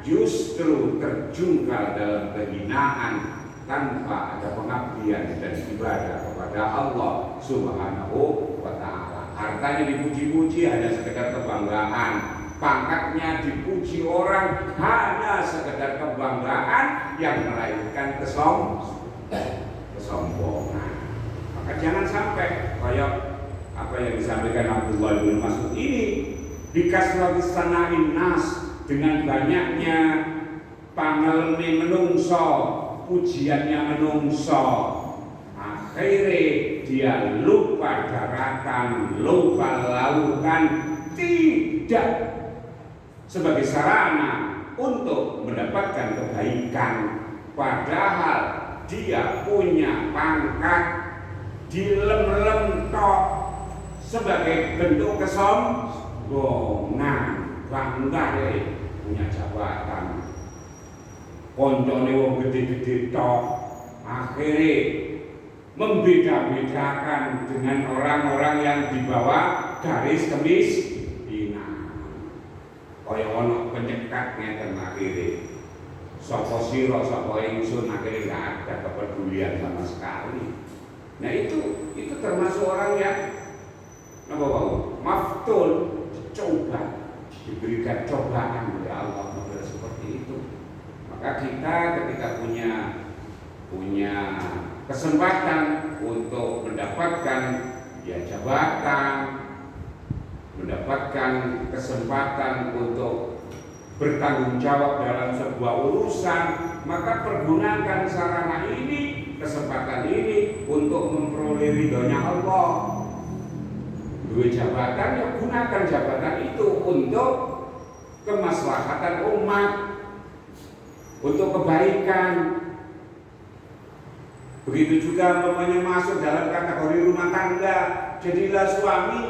justru terjungkal dalam kehinaan tanpa ada pengabdian dan ibadah kepada Allah Subhanahu wa ta'ala. Hartanya dipuji-puji hanya sekedar kebanggaan, pangkatnya dipuji orang hanya sekedar kebanggaan yang melahirkan kesombongan. Maka jangan sampai kayak apa yang disampaikan Abdullah bin Mas'ud ini, bikasratis sana'in nas, dengan banyaknya pangelne menungso, pujiannya menungso, akhirnya dia lupa daratan, lupa lautan, tidak sebagai sarana untuk mendapatkan kebaikan, padahal dia punya pangkat dilem-lem tok sebagai bentuk kesombongan, bangga deh punya jabatan, koncone wong gede-gede tok, akhirnya membeda-bedakan dengan orang-orang yang di bawah garis kemiskinan. Kaya ono penyekat ngeten akhirnya sapa sira sapa ingsun, akhirnya nggak ada kepedulian sama sekali. Nah itu termasuk orang yang maftun, coba, diberikan cobaan oleh Allah model seperti itu. Maka kita ketika punya kesempatan untuk mendapatkan jabatan, mendapatkan kesempatan untuk bertanggung jawab dalam sebuah urusan, maka pergunakan sarana ini, kesempatan ini untuk memperoleh ridhonya Allah. Dua jabatan, ya gunakan jabatan itu untuk kemaslahatan umat, untuk kebaikan. Begitu juga umpamanya masuk dalam kategori rumah tangga, jadilah suami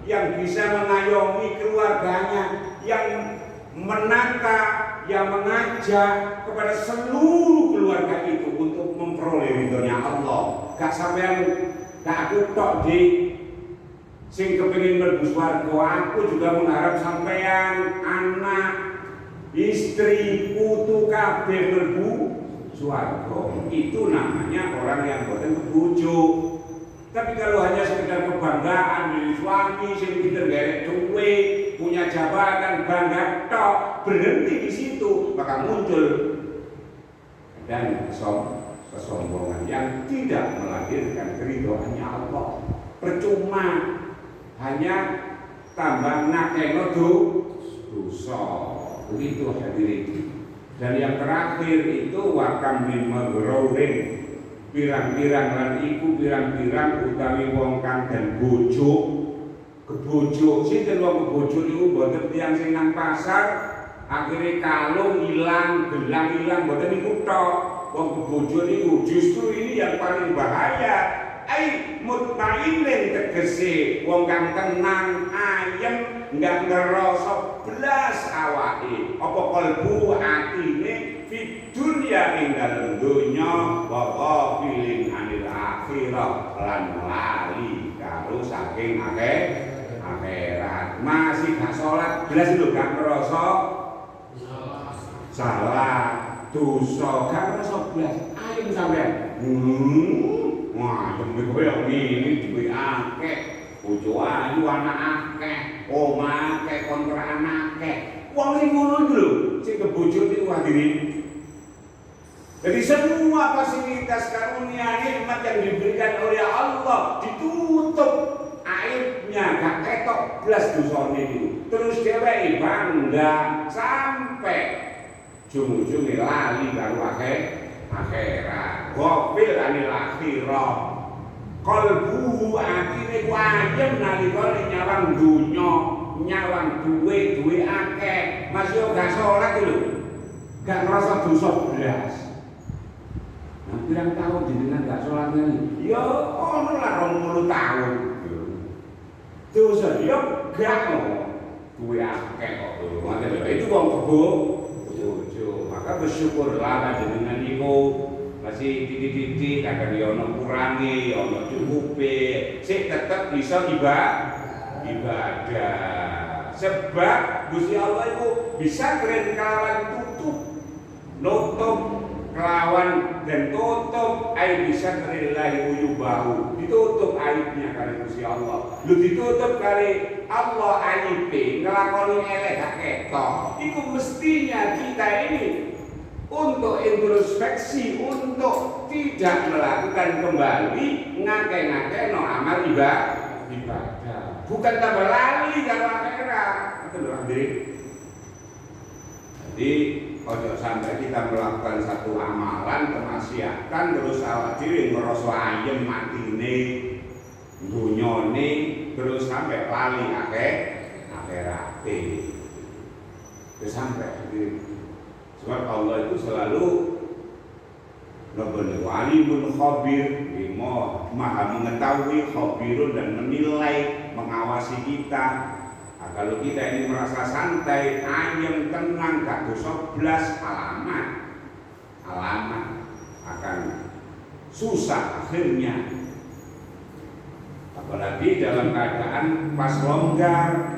yang bisa mengayomi keluarganya, yang menata, yang mengajak kepada seluruh keluarga itu untuk memperoleh ridhonya Allah. Gak sampean, gak aku tok di sing kepengin mlebu swarga, aku juga mengharap sampean, anak, istri, putu kabeh mlebu swarga. Itu namanya orang yang boten kebujuk. Tapi kalau hanya sekedar kebanggaan dari suami sing pinter gawe duit, punya jabatan, bangga tok, berhenti di situ, maka muncul dan kesombongan yang tidak melahirkan keridhoannya Allah. Percuma, hanya tambah nakeno dosa. Begitu hadirin. Dan yang terakhir itu wakam min maghrurin, pirang-pirang lan iku pirang-pirang utawi wong kang den bojo. Kebojo sinten wong kebojo niku mboten tiyang sing nang pasar akhire kalung ilang, gelang ilang, mboten niku tok. Wong kebojo niku justru ini yang paling bahaya. Ai mutmainin tegese wong kang tenang, ayem, enggak ngerasa blas awake. Apa kalbu atine fi dunya ing dalem donya wa ghafilin anil akhirah lan lali karo saking akhirat. Masih gak salat blas lho, gak ngerasa salah, dosa gak ngerasa blas. Ayo sampean. Wah, demi kowe ngene duwe akeh, bojo ayu anak akeh, omah akeh, kontrakan akeh. Wong sing ngono iku lho, sing kebojo niku hadirin. Jadi semua fasilitas karunia nikmat yang diberikan oleh Allah ditutup aibnya, gak ketok blas dosane niku. Terus dheweke bangga sampai ujung-ujunge lali karo akhirat. Ghafil anil akhirah. Kalbu atine ku ayem nalika nyawang dunya, nyawang duwe akeh, masih gak salat lho. Gak ngerasa dosa blas. Nah, pirang tahun jenengan gak salat ngene? Ya ono lah 20 tahun. Dosa ya gak ono. Duwe akeh kok. Itu wong kebo. Maka bersyukurlah jenengan niku masih titik-titik kadang ya ono kurangi, ya ono cukupe, sik tetep bisa ibadah. Sebab Gusti Allah itu bisa keren kelawan nutup kelawan dan tutup aib bisa kerilahi uyubahu, ditutup aibnya kali Gusti Allah. Lu ditutup kali Allah aibnya ngelakoni elek gak ketok. Itu mestinya kita ini untuk introspeksi, untuk tidak melakukan kembali ngake-ngake no amal ibadah, bukan tambah lali kalau akhirat. Itu loh hadirin. Jadi ojo sampai kita melakukan satu amalan kemaksiatan terus awak dhewe ngrasa ayem matine, dunyane, terus sampai lali akhirat. Terus sampai hadirin. Sebab Allah itu selalu alimun khabir, maha mengetahui, khabirun dan menilai, mengawasi kita. Nah, kalau kita ini merasa santai, ayem, tenang, gak dosa blas, alamat akan susah akhirnya. Apalagi dalam keadaan pas longgar,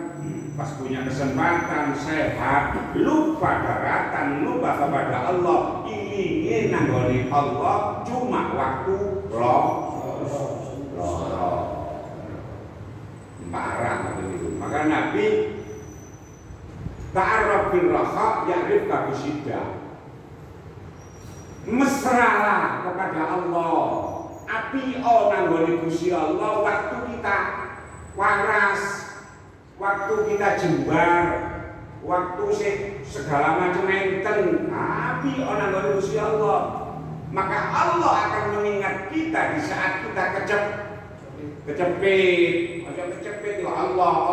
pas punya kesempatan, sehat, lupa daratan, lupa kepada Allah, ingin nanggoni Allah cuma waktu parah begitu. Maka Nabi ta'arraf bil raha ya'rif ka bisyiddah. Mesralah kepada Allah, api nanggoni Gusti Allah waktu kita waras, waktu kita jembar, waktu segala macam enten, api orang dari Gusti Allah. Maka Allah akan mengingat kita di saat kita kecepit ya Allah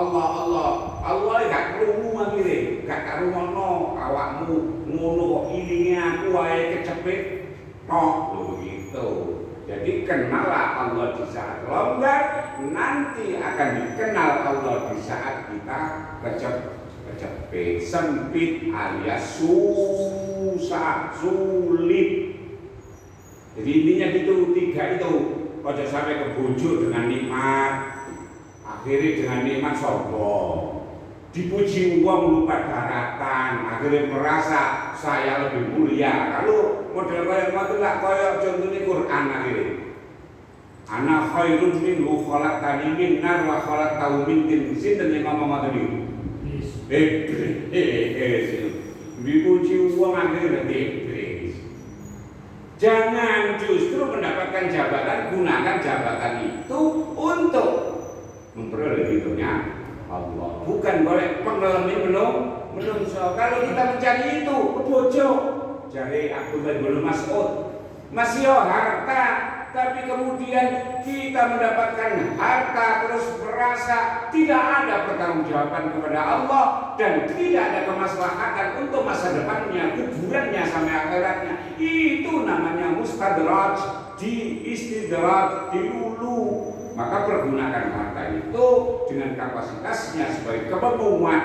gak krungu akhire, gak karungono awakmu ngono ilinge aku wae kecepit tok lho begitu. Jadi kenallah Allah di saat longgar, nanti akan dikenal Allah di saat kita kecepet, sempit alias susah, sulit. Jadi intinya gitu, tiga itu. Ojo sampai kebujuk dengan nikmat, akhirnya dengan nikmat sombong, dipuji uang lupa daratan, akhirnya merasa saya lebih mulia. Kalau model kayak itu lah, kayak contohnya Quran akhirnya. Ana khairun minhu khalaqtani min nar wa khalaqtahu min tin. Sinten yang ngomong ngoten niku? Dipuji uang akhirnya iblis. Jangan justru mendapatkan jabatan, gunakan jabatan itu untuk memperoleh ridhonya Allah. Bukan boleh pengelemi menungso. Kalau kita mencari itu, bojo. Jadi Abdullah bin Mas'ud, masih harta, tapi kemudian kita mendapatkan harta terus merasa tidak ada pertanggungjawaban kepada Allah dan tidak ada kemaslahatan untuk masa depannya, kuburannya sampai akhiratnya. Itu namanya mustadraj, diistidraj, dilulu. Maka pergunakan harta itu dengan kapasitasnya sebagai kemampuan,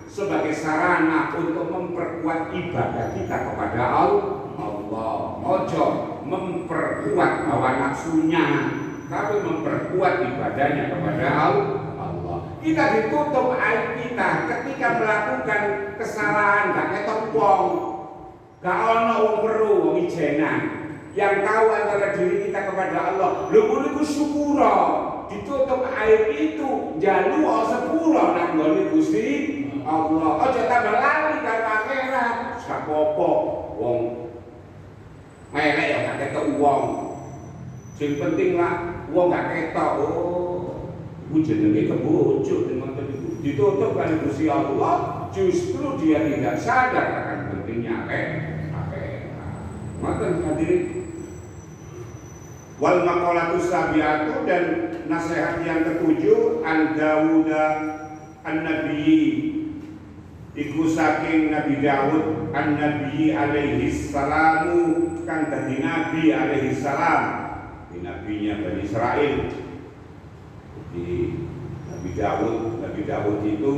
sebagai sarana untuk memperkuat ibadah kita kepada Allah. Ojo memperkuat hawa nafsunya, tapi memperkuat ibadahnya kepada Allah. Kita ditutup aib kita ketika melakukan kesalahan, gak ketok wong, gak ono wong weru, wong ijenan. Yang tahu antara diri kita kepada Allah, lho niku syukura, ditutup aib itu, jalu sepura nang nggone Gusti Allah. Ojo tambah lali karo akhirat, sak apa wong melek ya gak ketok wong. Sing penting lah wong gak ketok. Oh, iku jenenge kebojo ngoten niku. Ditutup kali Gusti Allah, justru dia tidak sadar akan pentingnya akhirat. Ngoten hadirin. Wal maqalatus sabiatu, dan nasihat yang ketujuh, an Dawud an-Nabi, iku saking Nabi Daud an-Nabi alaihi salamu, kan dadi Nabi alaihi salam, di nabinya Bani Israel. Di Nabi Daud itu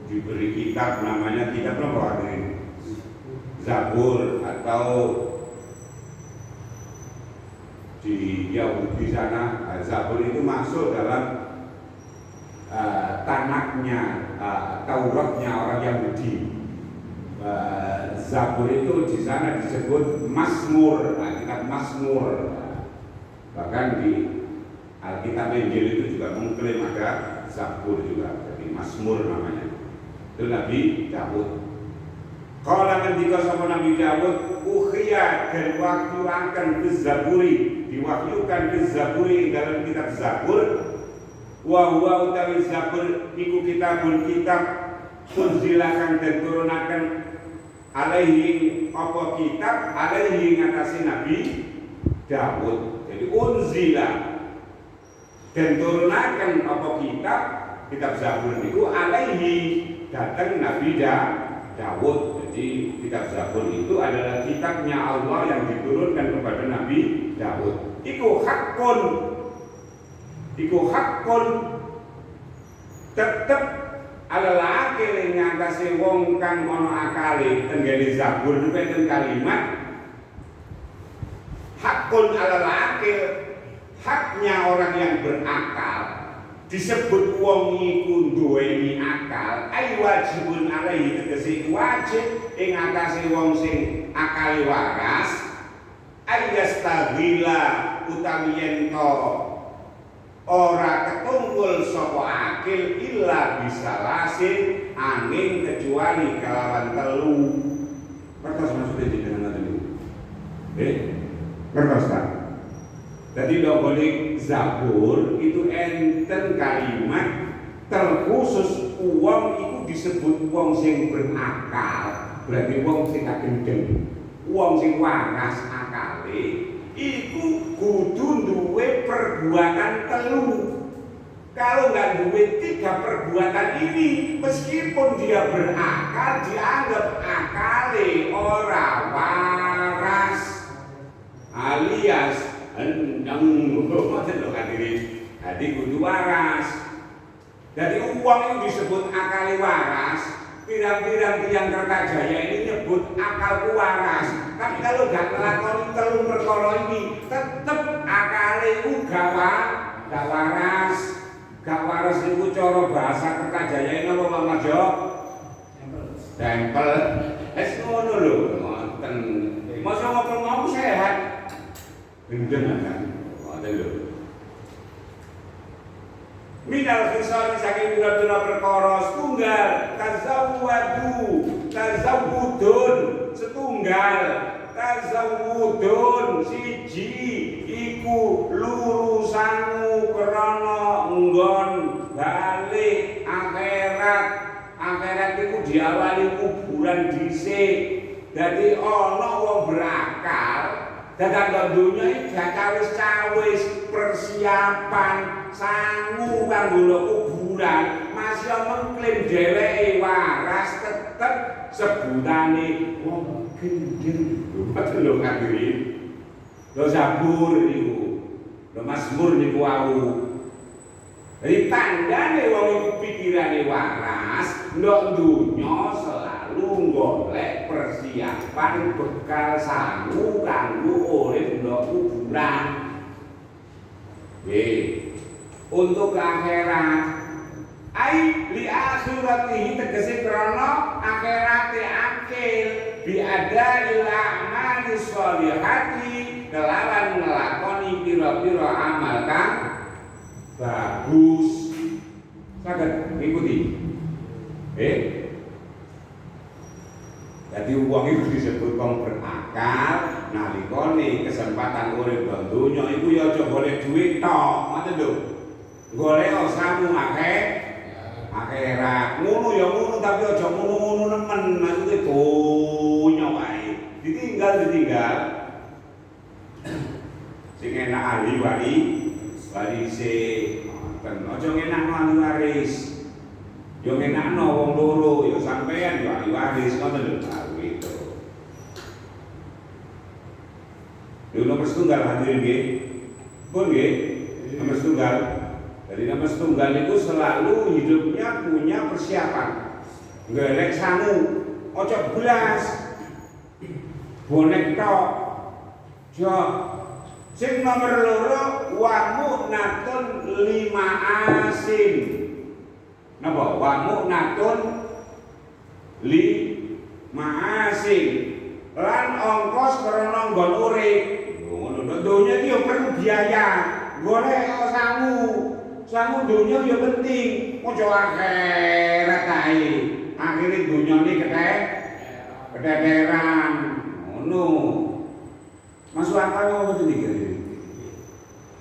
diberi kitab, namanya kitab apa hadirin? Zabur, atau di Yahudi sana Zabur itu masuk dalam tanahnya, Tauratnya orang Yahudi. Zabur itu di sana disebut Mazmur, kitab Mazmur. Bahkan di Alkitab Injil itu juga mengklaim ada Zabur juga, jadi Mazmur namanya. Itu Nabi Daud. Kalau ketika sama Nabi Daud, ukhiyah dan waktu akan ke Zaburi, diwahyukan ke Zaburi dalam kitab Zabur. Wa huwa utawi Zabur iku kitabun kitab tunzilakan dan turunakan alaihi apa kitab alaihi ngatasi Nabi Daud. Jadi unzila dan turunakan apa kitab Zabur niku alaihi datang Nabi Daud. Jadi kitab Zabur itu adalah kitabnya Allah yang diturunkan kepada Nabi Daud. Iku hakun tetep ala akil ngatasi wong kang ono akale tenggene Zabur niku enten kalimat hakun ala akil, haknya orang yang berakal. Disebut wong iku duweni akal, ay wajibun alaihi, tegese wajib ing atase wong sing akale waras, ayastaghila utawi yen to ora ketunggul sapa akil illa bisalasin angin kecuali kelawan telu. Kertas maksudnya jenengan ngoten niku. Kertas ta? Jadi nggone Zabur itu enten kalimat terkhusus wong itu disebut wong sing berakal, berarti wong sing gendeng, wong sing waras akale, iku kudu duwe perbuatan telu. Kalau nggak duwe 3 perbuatan ini, meskipun dia berakal, dianggap akale ora waras, alias endang ngoten lho hadirin. Jadi kudu waras. Jadi uang itu disebut akal waras. Pirang-pirang tiang Kertajaya ini nyebut akalku waras. Tapi kalau gak ngelakoni telung perkara ini, tetep akaliku gak waras. Gak waras itu cara bahasa Kertajaya ini apa Pak Marjo? Tempel. Es ngono lho, ngoten. Masa ngobrol mau sehat. Gendeng kan. Ngoten lho. Minal fisal saking pira-pira perkara setunggal tazawudun setunggal tazawudun siji iku lurusanmu krana nggon balik akhirat iku diawali kuburan dhisik. Dadi ana wong berakal dadak donya iki gak cawis-cawis persiapan sangu kanggo kuburan masih mengklaim dheweke waras tetep sebutane wong gendeng. Betul lho hadirin. Lho Zabur niku. Lho Mazmur niku wau. Jadi tandane wong iku pikirane waras, ndok donya selalu golek persiapan bekal sangu kanggo urip ndok kuburan. Untuk akhirat ai li akhiratihi tegese krana akhirate akil biada ila amali sholihati kelawan nglakoni pira-pira amal kang bagus. Saged ngikuti. Jadi uang itu disebut wong berakal nalikane kesempatan urip donya iku ya aja golek duit tok, ngoten lho. Golek samu akhirat. Ngono ya ngono tapi aja ngono-ngono nemen, maksude donya wae. Ditinggal. Sing enak ahli warise, ngoten. Aja ngenakno ahli waris. Yo ngenakno wong loro, yo sampean yo ahli waris, ngoten lho. Gitu. Yo nomor setunggal hadirin nggih. Pun nggih, nomor setunggal. Jadi nomor setunggal itu selalu hidupnya punya persiapan. Golek sangu, ojo belas, bonek tok. Jo, sing nomor loro wamu natun 5 asin. Napa? Wamu natun 5 asin. Lan ongkos krana nggon urip. Ngono donya iki yo perlu biaya. Golek sangu dunia ya penting, ojo akhirat ae. Akhire dunyane keteteran. Ngono. Masuk akal ngono iki.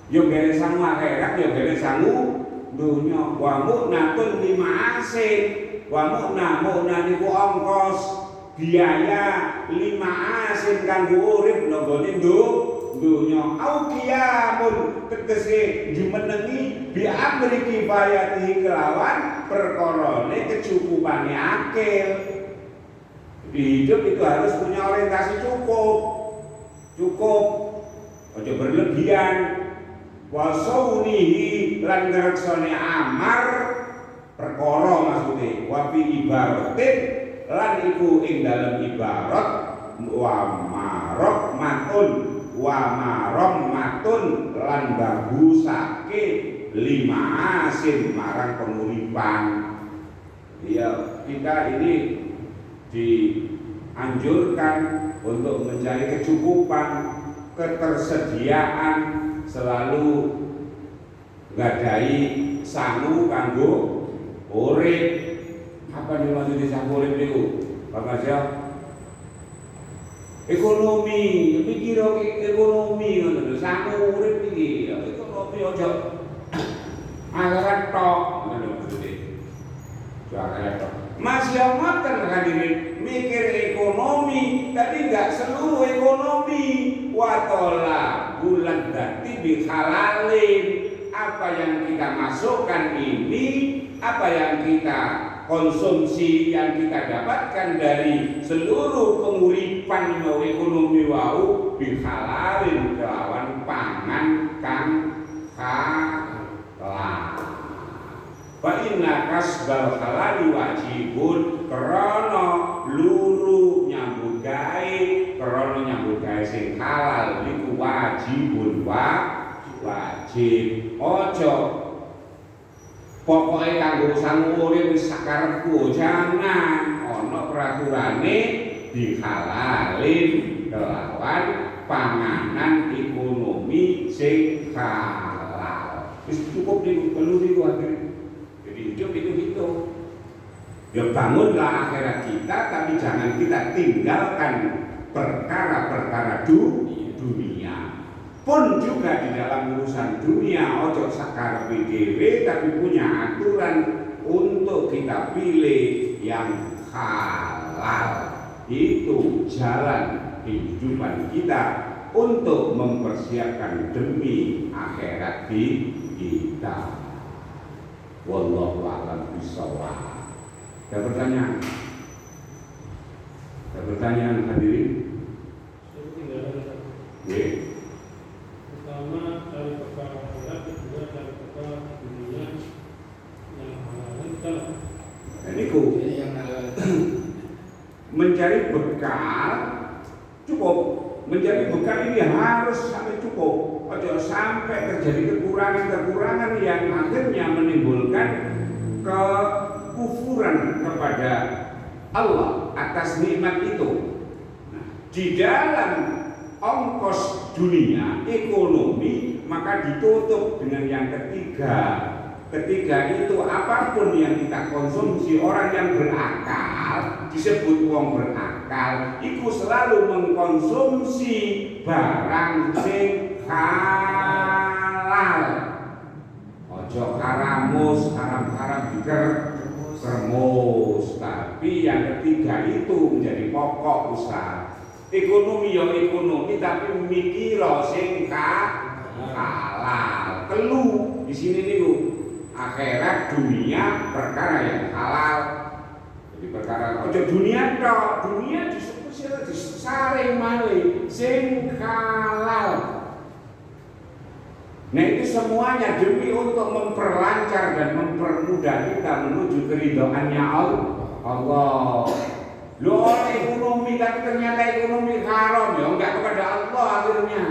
Yo gere sangu akhirat, yo gere sangu dunya. Wa mu'natun 5 asin. Wa mu'na niku ongkos biaya 5 asin kanggo urip nggone dunya. Au kiamun tegese jumenengi bi amri kifayati kelawan perkarane kecukupane akil. Di hidup itu harus punya orientasi cukup aja berlebihan. Wa saunihi lan ngreksane amar perkara maksude wa fi ibaratin lan iku ing dalem ibarat wa marahmatun lan bagusake 5 asin marang penguripan. Ya, kita ini dianjurkan untuk mencari kecukupan, ketersediaan, selalu nggadahi sangu kanggo urip. Apa nih maksudnya sangu urip niku? Pak Masya? Ekonomi, pikir ekonomi ngono lho, sangu urip iki, ekonomi aja akhirat tok ngono lho maksudnya. Akhirat tok. Masih ngoten hadirin, mikir ekonomi tapi enggak seluruh ekonomi. Watola bulan dati bihalalin. Apa yang kita masukkan ini, apa yang kita konsumsi, yang kita dapatkan dari seluruh penguripan mau ekonomi wau bihalalin kelawan pangan kang halal. Fa inna kasbal halali wajibun krana luru nyambut gawe sing halal iku wajibun wajib. Ojo pokoke kanggo sang urip wis sakarepku, jangan ana peraturane dihalalin kelawan panganan ekonomi sing halal. Wis cukup perlu akhirnya. Jadi hidup itu. Ya bangunlah akhirat kita, tapi jangan kita tinggalkan perkara-perkara dunia. Pun juga di dalam urusan dunia ojo sakarepe dhewe, tapi punya aturan untuk kita pilih yang halal. Itu jalan kehidupan kita untuk mempersiapkan demi akhirat kita. Wallahu a'lam bishawab. Ada pertanyaan hadirin? Pertama dari perkara akhirat, kedua dari perkara dunia yang halal. Ini mencari bekal cukup. Mencari bekal ini harus sampai cukup. Ojo sampai terjadi kekurangan yang akhirnya menimbulkan kekufuran kepada Allah atas nikmat itu. Nah, di dalam ongkos dunia ekonomi maka ditutup dengan yang ketiga. Ketiga itu apapun yang kita konsumsi, orang yang berakal disebut wong berakal iku selalu mengkonsumsi barang sing halal. Ojo haramus, haram dikermus. Tapi yang ketiga itu menjadi pokok usaha. Ekonomi ya ekonomi, tapi mikiro sing halal. Telu di sini niku akhirat dunia perkara yang halal. Jadi perkara ojo dunia disebut disaring malih sing halal. Nah itu semuanya demi untuk memperlancar dan mempermudah kita menuju keridhaannya Allah. Lo oleh ekonomi tapi ternyata ekonomi haram ya enggak kepada Allah akhirnya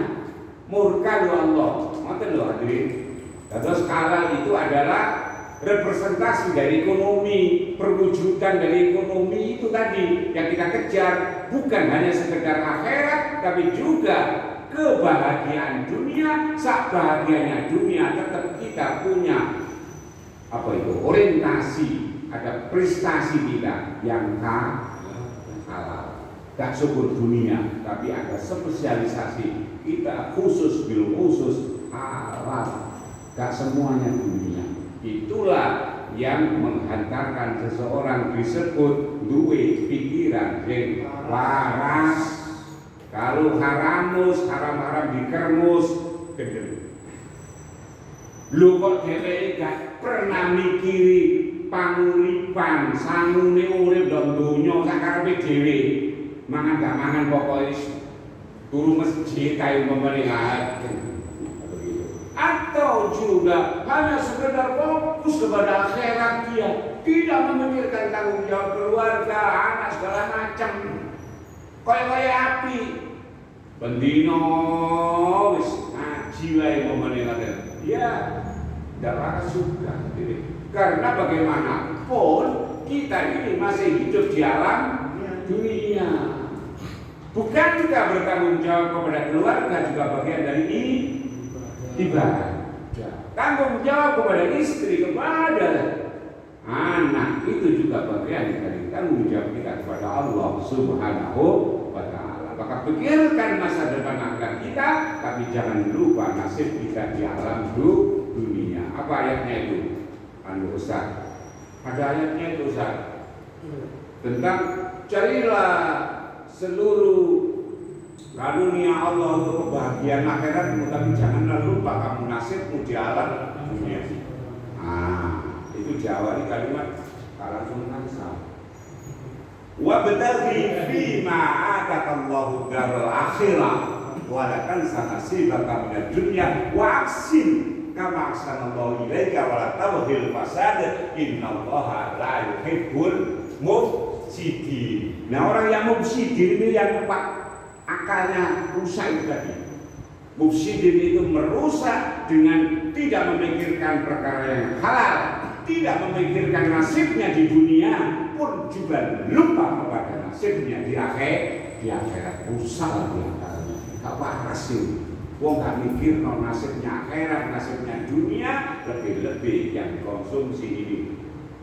murka lo Allah. Ngoten lho hadirin. Terus halal itu adalah representasi dari ekonomi, perwujudan dari ekonomi itu tadi yang kita kejar, bukan hanya sekedar akhirat tapi juga kebahagiaan dunia. Sak bahagianya dunia tetap kita punya orientasi, ada prestasi kita yang halal. Gak syukur dunia tapi ada spesialisasi kita khusus bil khusus halal. Gak semuanya dunia. Itulah yang menghantarkan seseorang disebut duwe pikiran yang waras. Kalau haram-haram dikermus gede. Lu kok dhewe gak pernah mikiri panguripan sangune urip ndang donya sakarepe dhewe. Mangan gak mangan pokoke turu masjid kae umpamane atau juga hanya sekedar fokus kepada akhirat dia, tidak memikirkan tanggung jawab keluarga, anak segala macam. Kaya api bendino wis ngaji wae momene ngaten. Ya, ndak bakal suka. Karena bagaimanapun kita ini masih hidup di alam dunia. Bukankah bertanggung jawab kepada keluarga juga bagian dari ibadah? Tanggung jawab kepada istri, kepada anak itu juga bagian dari tanggung jawab kita kepada Allah Subhanahu wa Ta'ala. Maka pikirkan masa depan akhirat kita, tapi jangan lupa nasib kita di alam dunia. Apa ayatnya itu? Ustaz, ada ayatnya itu Ustaz tentang carilah seluruh karunia Allah untuk kebahagiaan akhiratmu, tapi janganlah lupa kamu nasibmu di alam dunia. Itu diawali kalimat langsung nansah. Wa bataghi fima atakallahu daral akhirah wa la tansa nasibaka minad dunya wa aksin kama ahsanallahu ilaika wa la tabghil fasad innallaha la yuhibbul mufsidin. Nah, orang yang mufsidin ini yang tepat akalnya rusak itu tadi. Mufsidin itu merusak dengan tidak memikirkan perkara yang halal, tidak memikirkan nasibnya di dunia, pun juga lupa kepada nasibnya di akhirat. Rusak di akalnya. Gak waras sih. Wong gak mikir no nasibnya akhirat, nasibnya dunia, lebih-lebih yang dikonsumsi ini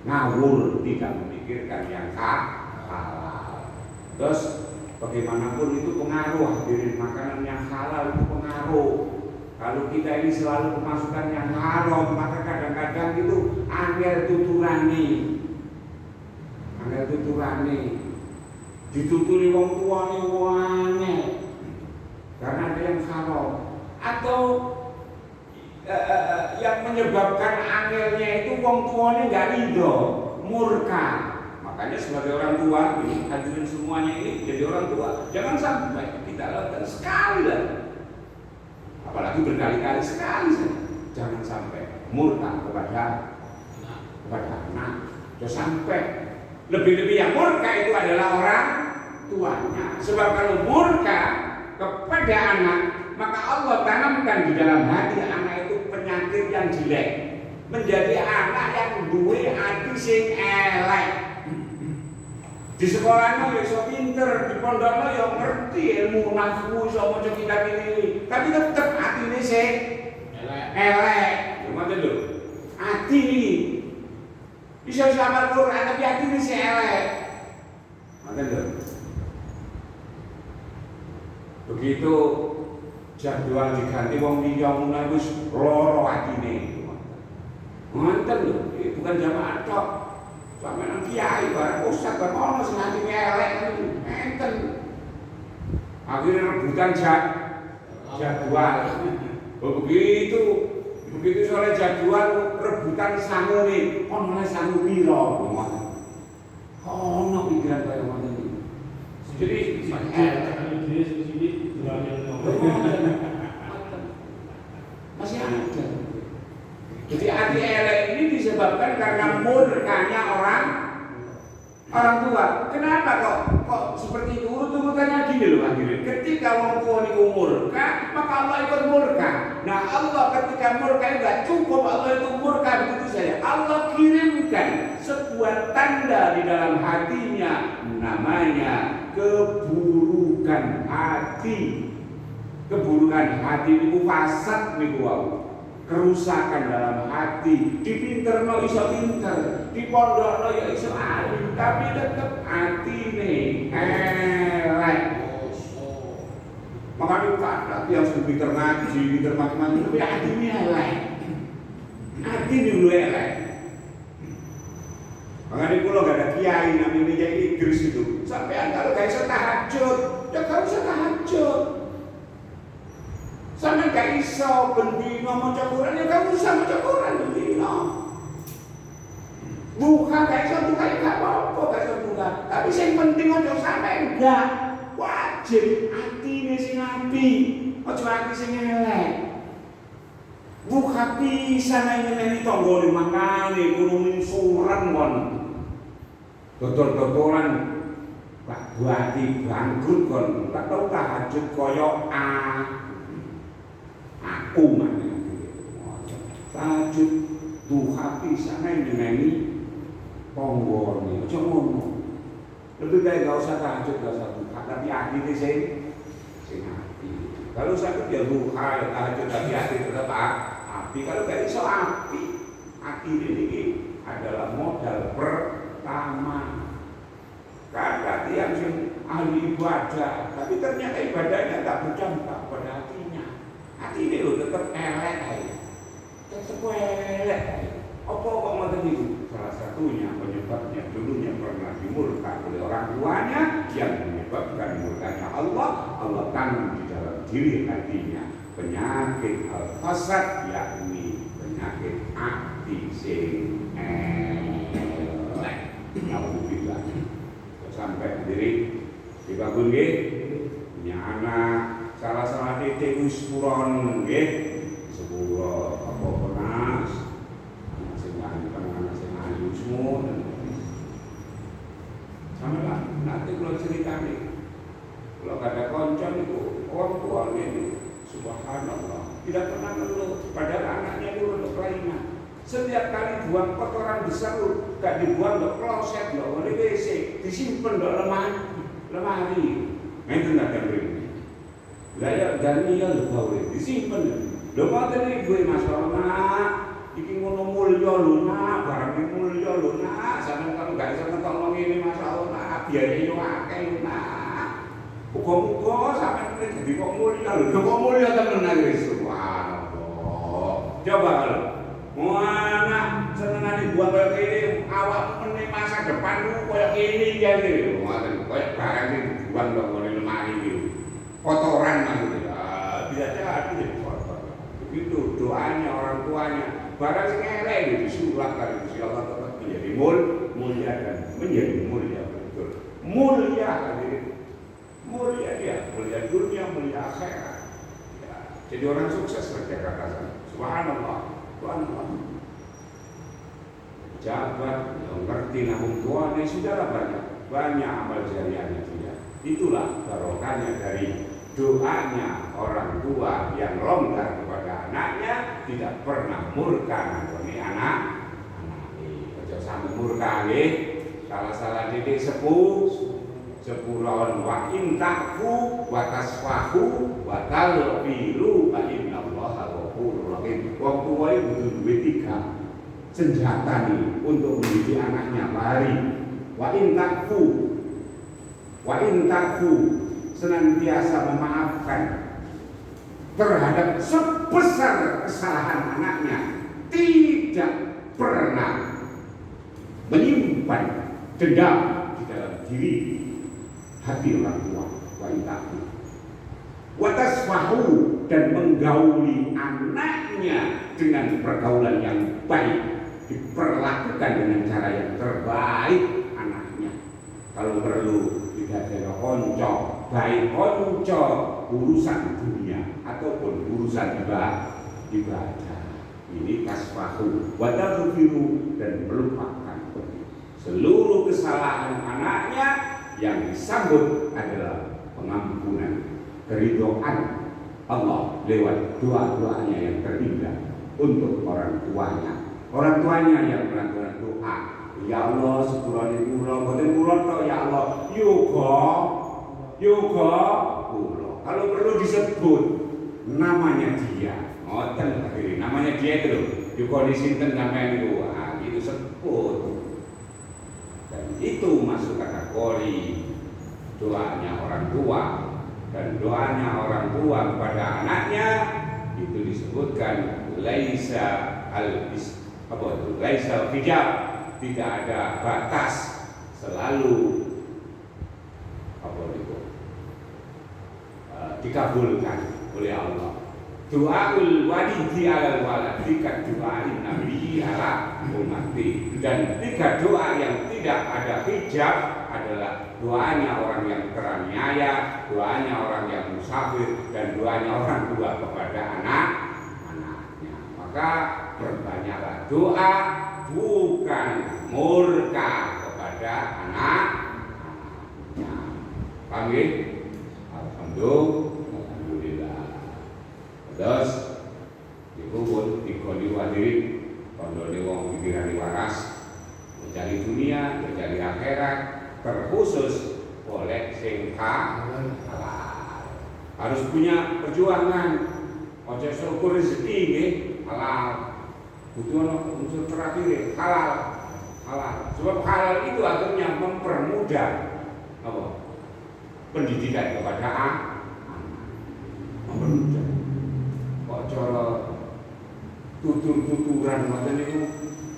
ngawur, tidak memikirkan yang halal. Terus bagaimanapun itu pengaruh, hadirin, makanan yang halal itu pengaruh. Kalau kita ini selalu kemasukan yang haram, maka kadang-kadang itu angel tuturane, dituturi wong tua nih wange, karena ada yang haram. Atau yang menyebabkan angelnya itu wong tuanya nggak ridho, murka. Makanya sebagai orang tua, ini hadirin semuanya ini jadi orang tua, jangan sampai kita lakukan sekali lah, apalagi berkali-kali sekali saja, jangan sampai murka kepada anak. Jangan sampai lebih-lebih yang murka itu adalah orang tuanya. Sebab kalau murka kepada anak, maka Allah tanamkan di dalam hati anak itu penyakit yang jelek, menjadi anak yang duwe hati sing elek. Di sekolahnya ya iso pinter, di pondoknya ya ngerti ilmu nahwu, iso maca kitab ini, tapi tetep atine sing elek. Ngoten lho. Ati iki bisa hafal Quran tapi atine sing elek. Ngoten lho. Begitu jadwal diganti wong liya mulai wis loro atine. Ngoten lho, bukan jamaah tok. Sampeyan kiai bareng ustaz bareng ono sing atine elek enten. Akhirnya rebutan jadwal. Begitu sore jadwal rebutan sangu nih, ono sangu piro. Ono pikiran kaya ngoten iki. Jadi masih ada. Jadi hati elek ini disebabkan karena murkanya orang tua. Kenapa kok seperti itu? Urut-urutannya gini loh hadirin. Ketika orang tua itu murka, maka Allah ikut murka. Nah, Allah ketika murka itu gak cukup Allah itu murka begitu saja. Allah kirimkan sebuah tanda di dalam hatinya, namanya keburukan hati. Keburukan hati itu fasad niku wau. Kerusakan dalam hati, dipinterno iso pinter, dipondokno ya iso alim, tapi tetep atine elek. Makanya kata yang sudah pinter ngaji, pinter macam-macam, tapi atine elek. Atine dulu elek. Makanya kula gak ada kiai namanya Kiai Idris itu. Sampai kalau gak iso tahajud, ya gak usah tahajud. Sampai gak iso bendino maca Quran, ya gak usah maca Quran bendino. Buka gak iso buka ya gak apa-apa, gak iso buka. Tapi yang penting aja sampai enggak wajib atine sing apik, aja ati sing elek. Buka pisan ngene tanggane mangane kudu minsuran kon. Dodol-dodolan Pak Buati bangkrut kon, tak tau tahajud koyo aku mana tahajud duha pisan nyenengi ponggone aja ngono. Lebih baik gak usah tahajud, gak usah duha, tapi hati ini sing hati. Kalau sakit ya duha, ya tahajud, tapi hati tetap api. Kalau gak iso api, hati ini adalah modal pertama. Kata yang ahli ibadah, tapi ternyata ibadahnya tak berdampak pada hatinya. Hati ini loh tetap elek aja, tetap elek aja. Apa kok ngoten itu? Salah satunya penyebabnya dulunya pernah dimurka oleh orang tuanya, yang menyebabkan murkanya Allah tanam di dalam diri hatinya penyakit al-fasad, yakni penyakit hati sing elek. Alhamdulillah. Sampai diri dibangun nggih, punya anak salah titik wis puron nggih, sepuro apa kalau ceritanya, kalau ada konco itu orang tuanya itu subhanallah tidak pernah mengeluh, padahal anaknya itu untuk kelainan. Setiap kali buang kotoran besar gak dibuang ke kloset, gak boleh WC, disimpan ke lemari. Itu ada berikutnya. Layak dan iya lebih disimpan. Lo mau tadi gue masalah, iki ngono mulya lho nak, barang iki mulya lho nak, sampeyan kalau gak iso tolong ini masalah nak, biaya yo akeh lho nak. Muga-muga sampeyan dadi kok mulya lho, kok mulya tenan wis subhanallah. Coba kalau mana senengane buang kaya kene awak meneh masa depanmu kaya kene ya lho. Ngoten kaya barang iki dibuang kok ngene lemari iki. Kotoran maksudnya. Tidak jadi kotor. Begitu doanya orang tuanya. Barang sing elek itu disulap kali Gusti Allah tetap menjadi mulia dan menjadi mulia betul. Mulia hadirin. Mulia dia, mulia dunia, mulia akhirat. Ya. Jadi orang sukses saja kata subhanallah. Jabat yang ngerti namun tuanya sudahlah banyak amal jariahnya dia. Itulah barokahnya dari doanya orang tua yang longgar kepada anaknya, tidak pernah murka nangoni anak ojo sampe murka nggih. Salah-salah didik sepuron wa in ta'fu wa tasfahu wa talfiru fa innallaha ghafurur rahim. Wong tuwa itu butuh duit 3 senjata nih untuk mendidik anaknya. Mari wa in ta'fu senantiasa memaafkan terhadap sebesar kesalahan anaknya, tidak pernah menyimpan dendam di dalam diri hati orang tua. Wa intaku wa tasfahu, dan menggauli anaknya dengan pergaulan yang baik, diperlakukan dengan cara yang terbaik anaknya. Kalau perlu tidak ada konco, baik konco urusan dunia ataupun urusan ibadah. Ini tasfahu wa taghfiru, dan melupakan seluruh kesalahan anaknya. Yang disambut adalah pengampunan, keridhaan Allah lewat doa-doanya yang terindah untuk orang tuanya. Orang tuanya yang melakukan doa, ya Allah sepurane kula, boten kula tok ya Allah, yoga kula. Kalau perlu disebut namanya dia, ngoten akhirnya namanya dia itu loh. Yoga disinten sampean itu, itu sebut. Dan itu masuk kategori doanya orang tua, dan doanya orang tua kepada anaknya itu disebutkan laisa hijab, tidak ada batas, selalu dikabulkan oleh Allah. Doaul walidi alal walad, 3 doa nabi ala ummati, dan 3 doa yang tidak ada hijab adalah doanya orang yang teraniaya, doanya orang yang musafir, dan doanya orang tua kepada anak-anaknya. Maka perbanyaklah doa, bukan murka kepada anak-anaknya. Paham nggih? Alhamdulillah. Terus dikubur dikoni wadirin kondone wong pikirane waras, mencari dunia, mencari akhirat, terkhusus oleh sing halal. Harus punya perjuangan. Ojo syukur rezeki nggih halal. Butuh ono unsur terakhir halal. Sebab halal itu akhirnya mempermudah apa? Pendidikan kepada anak. Mempermudah. Cara tutur-tuturan ngoten niku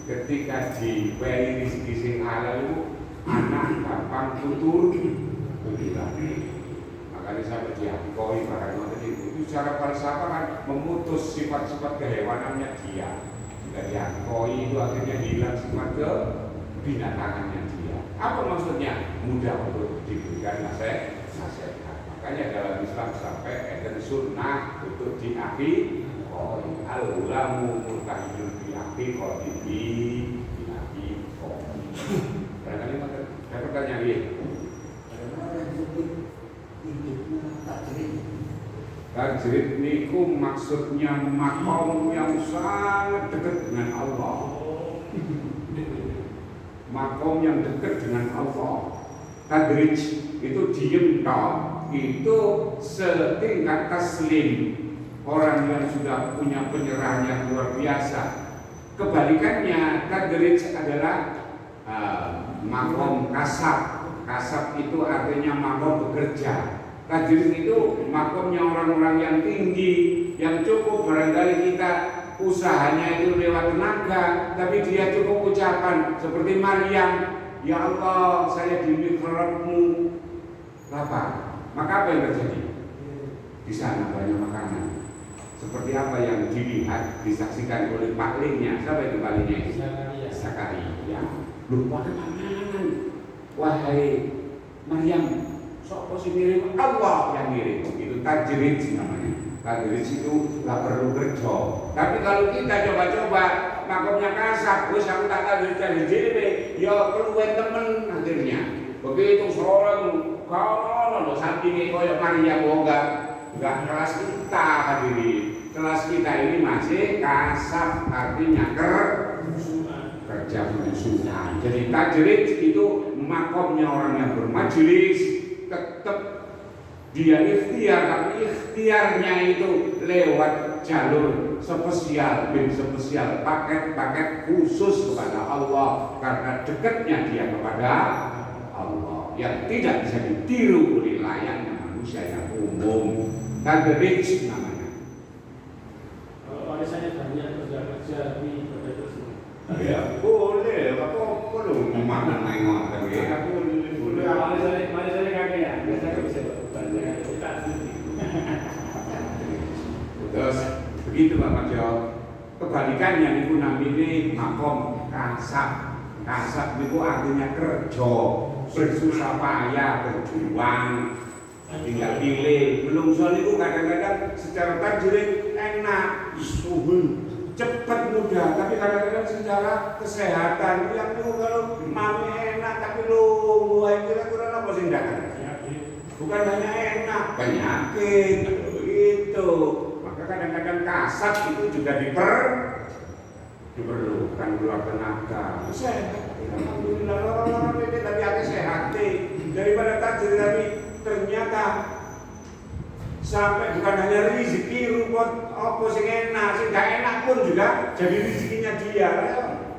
ketika diwehi rezeki sing halal itu anak gampang tuturan. Makanya saya diakui barang ngoten itu secara falsafah kan memutus sifat-sifat kehewanannya dia. Jika diakui itu akhirnya hilang sifat kebinatangannya dia. Apa maksudnya? Mudah untuk diberikan nasihat. Makanya dalam Islam sampai ada sunnah untuk diakui al-ulamu murtahidun diakui kalau diakui. Barangkali ada pertanyaan ini. Tajrid niku maksudnya makom yang sangat dekat dengan Allah. Makom yang dekat dengan Allah. Tadrij itu diem tok, itu setingkat taslim. Orang yang sudah punya penyerahan yang luar biasa. Kebalikannya, tadrij adalah makom kasab. Kasab itu artinya makom bekerja. Tajrid itu makomnya orang-orang yang tinggi, yang cukup barangkali kita usahanya itu lewat tenaga, tapi dia cukup ucapan seperti Maryam, ya Allah saya di mihrabmu lapar. Maka apa yang terjadi? Di sana banyak makanan. Seperti apa yang dilihat, disaksikan oleh paklingnya. Siapa itu paklingnya? Zakaria. Lupa kepanjangan. Wahai Maryam, sok sing ngirim Allah yang ngirim. Itu tajrid namanya. Tajrid itu nggak perlu kerja. Tapi kalau kita coba-coba makomnya kasar, wis aku tak tajrid dari dhewe, ya keluwen temen akhirnya. Begitu seorang kalau sampinge koyo Maryam enggak kelas kita hadirin. Kelas kita ini masih kasar, artinya kerja khususan. Jadi tajrid itu makomnya orang yang bermajelis, tetap dia ikhtiar, tapi ikhtiarnya itu lewat jalur spesial, spesial, paket khusus kepada Allah karena dekatnya dia kepada Allah yang tidak bisa ditiru oleh layaknya manusia yang umum. Tadrij namanya. Kalau warisannya banyak kerja di pada tersebut. Ya boleh, apa perlu memang nengok tapi aku boleh. Warisannya kakek ya, biasanya bisa banyak. Terus begitu Pak Majo. Kebalikannya niku namine makom kasab. Kasab niku artinya kerja, bersusah payah, berjuang. Tinggal pilih. Menungso niku kadang-kadang secara tajrid enak, suhun, cepat mudah, tapi kadang-kadang secara kesehatan yang itu kalau mami enak tapi lu kira-kira apa sih datang? Bukan hanya enak, penyakit itu. Maka kadang-kadang kasat itu juga diperlukan keluar tenaga. Sehat, alhamdulillah orang ini tapi ada sehat daripada tajrid tadi ternyata sampai bukan hanya rezeki rumput apa sing enak, sing gak enak pun juga jadi rezekinya dia.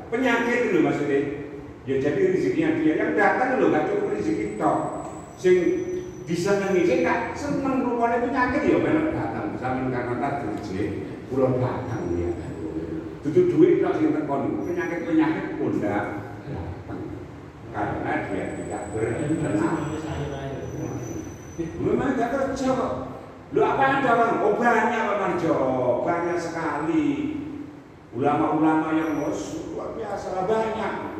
Penyakit dulu maksudnya. Ya jadi rezekinya dia yang datang lho gak cukup rezeki tok. Sing disenengi sing gak seneng rupane penyakit ya bener datang. Sampeyan karena tajrid kula datang ya. Dudu duit tok sing tekon, penyakit pun datang. Karena dia tidak bertenang. Memang gak kerja kok. Lu apa ada bang? Oh banyak Pak Marjo, banyak sekali ulama-ulama yang luar biasa banyak.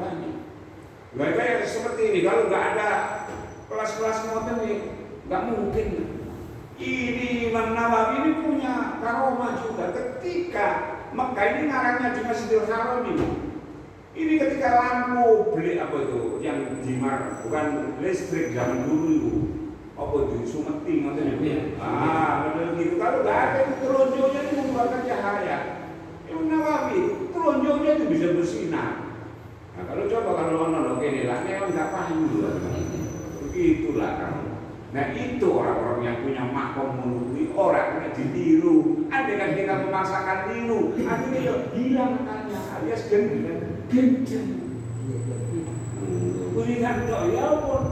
Gak kayak seperti ini. Kalau nggak ada kelas-kelas modern nih, nggak mungkin. Ini Imam Nawawi ini punya karomah juga. Ketika Mekah ini ngarangnya di Masjidil Haram ini. Ini ketika lampu beli apa itu yang dimar bukan listrik zaman dulu itu. Apa itu sumeti ngoten ya. Betul gitu. Kalau nggak ada telunjuknya itu mengeluarkan cahaya. Imam Nawawi telunjuknya itu bisa bersinar. Nah kalau coba kalau ono kene lah memang nggak paham dulu. Begitulah kamu. Nah itu orang-orang yang punya makom menuruni orang kena ditiru. Andai kan kita memaksakan tiru, akhirnya ya hilang makanya alias gendeng. Kuliah tok ya pun.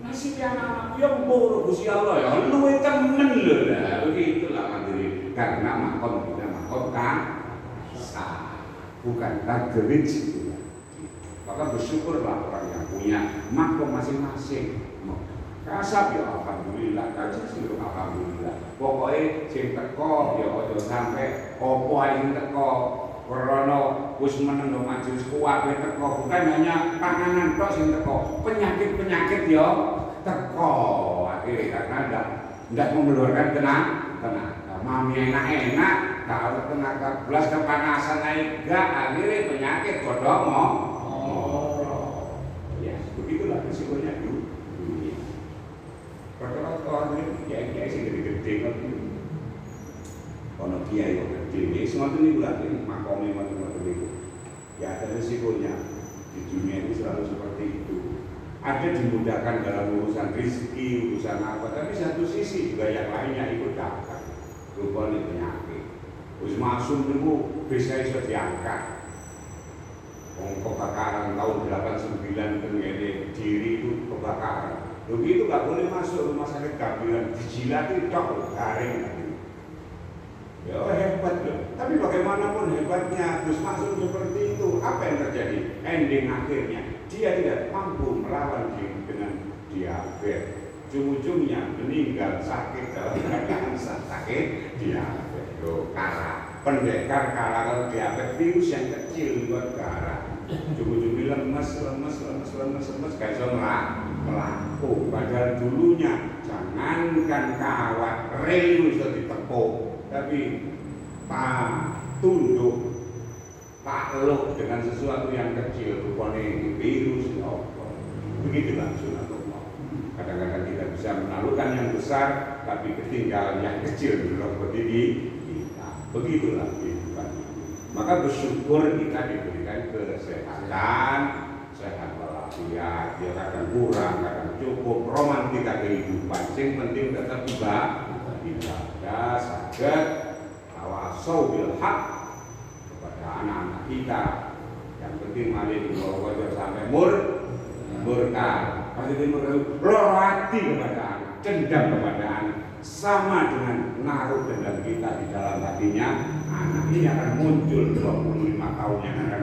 Nasib yang anak yang buruk Gusti Allah ya luwe temen lho lah begitulah hadirin karena makom kita makom kasar bukan tajrid itu. Maka bersyukurlah orang yang punya makom masing-masing. Kasab ya alhamdulillah, tajrid alhamdulillah. Pokoknya sing teko ya aja sampai opo ae sing teko Krono wis meneng do majelis kuwabe teko bukan hanya panganan tok sing teko, penyakit-penyakit ya teko. Akhirnya karena ndak mengeluarkan tenaga. Mami enak-enak, kalau tenaga belas kepanasan naik gak, akhirnya penyakit kodok Ya, begitulah risikonya dulu. Rata-rata ya gede ngerti. Ono kiai kok gede, ngoten niku lha makome ngoten niku. Ya ada resikonya di dunia ini selalu seperti itu. Ada dimudahkan dalam urusan rezeki, urusan apa, tapi satu sisi juga yang lainnya ikut datang. Rupanya penyakit. Terus masuk niku bisa iso diangkat. Kebakaran tahun 89 terjadi diri itu kebakaran. Begitu nggak boleh masuk rumah sakit gabilan, dijilat itu garing. Ya hebat loh. Tapi bagaimanapun hebatnya terus masuk seperti itu, apa yang terjadi? Ending akhirnya dia tidak mampu melawan diri dengan diabetes. Ujung-ujungnya meninggal sakit dalam keadaan sakit diabetes. Karena pendekar kalah kalau diabetes virus yang kecil buat darah. Ujung-ujungnya lemes, gak bisa melaku. Padahal dulunya jangankan kawat rel bisa ditepuk, tapi tunduk, takluk dengan sesuatu yang kecil, rupanya virus, begitulah sunatullah. Kadang-kadang kita bisa menaklukkan yang besar, tapi ketinggalan yang kecil belum berdiri kita. Begitulah kehidupan. Maka bersyukur kita diberikan kesehatan, sehat walafiat, ya kadang kurang, kadang cukup, romantika kehidupan. Yang penting tetap ibadah, saged tawasau bil haq kepada anak-anak kita. Yang penting malih dibawa sampai murka. Pasti loro hati kepada anak, dendam kepada anak, sama dengan naruh dendam kita di dalam hatinya anak. Ini akan muncul 25 tahun yang akan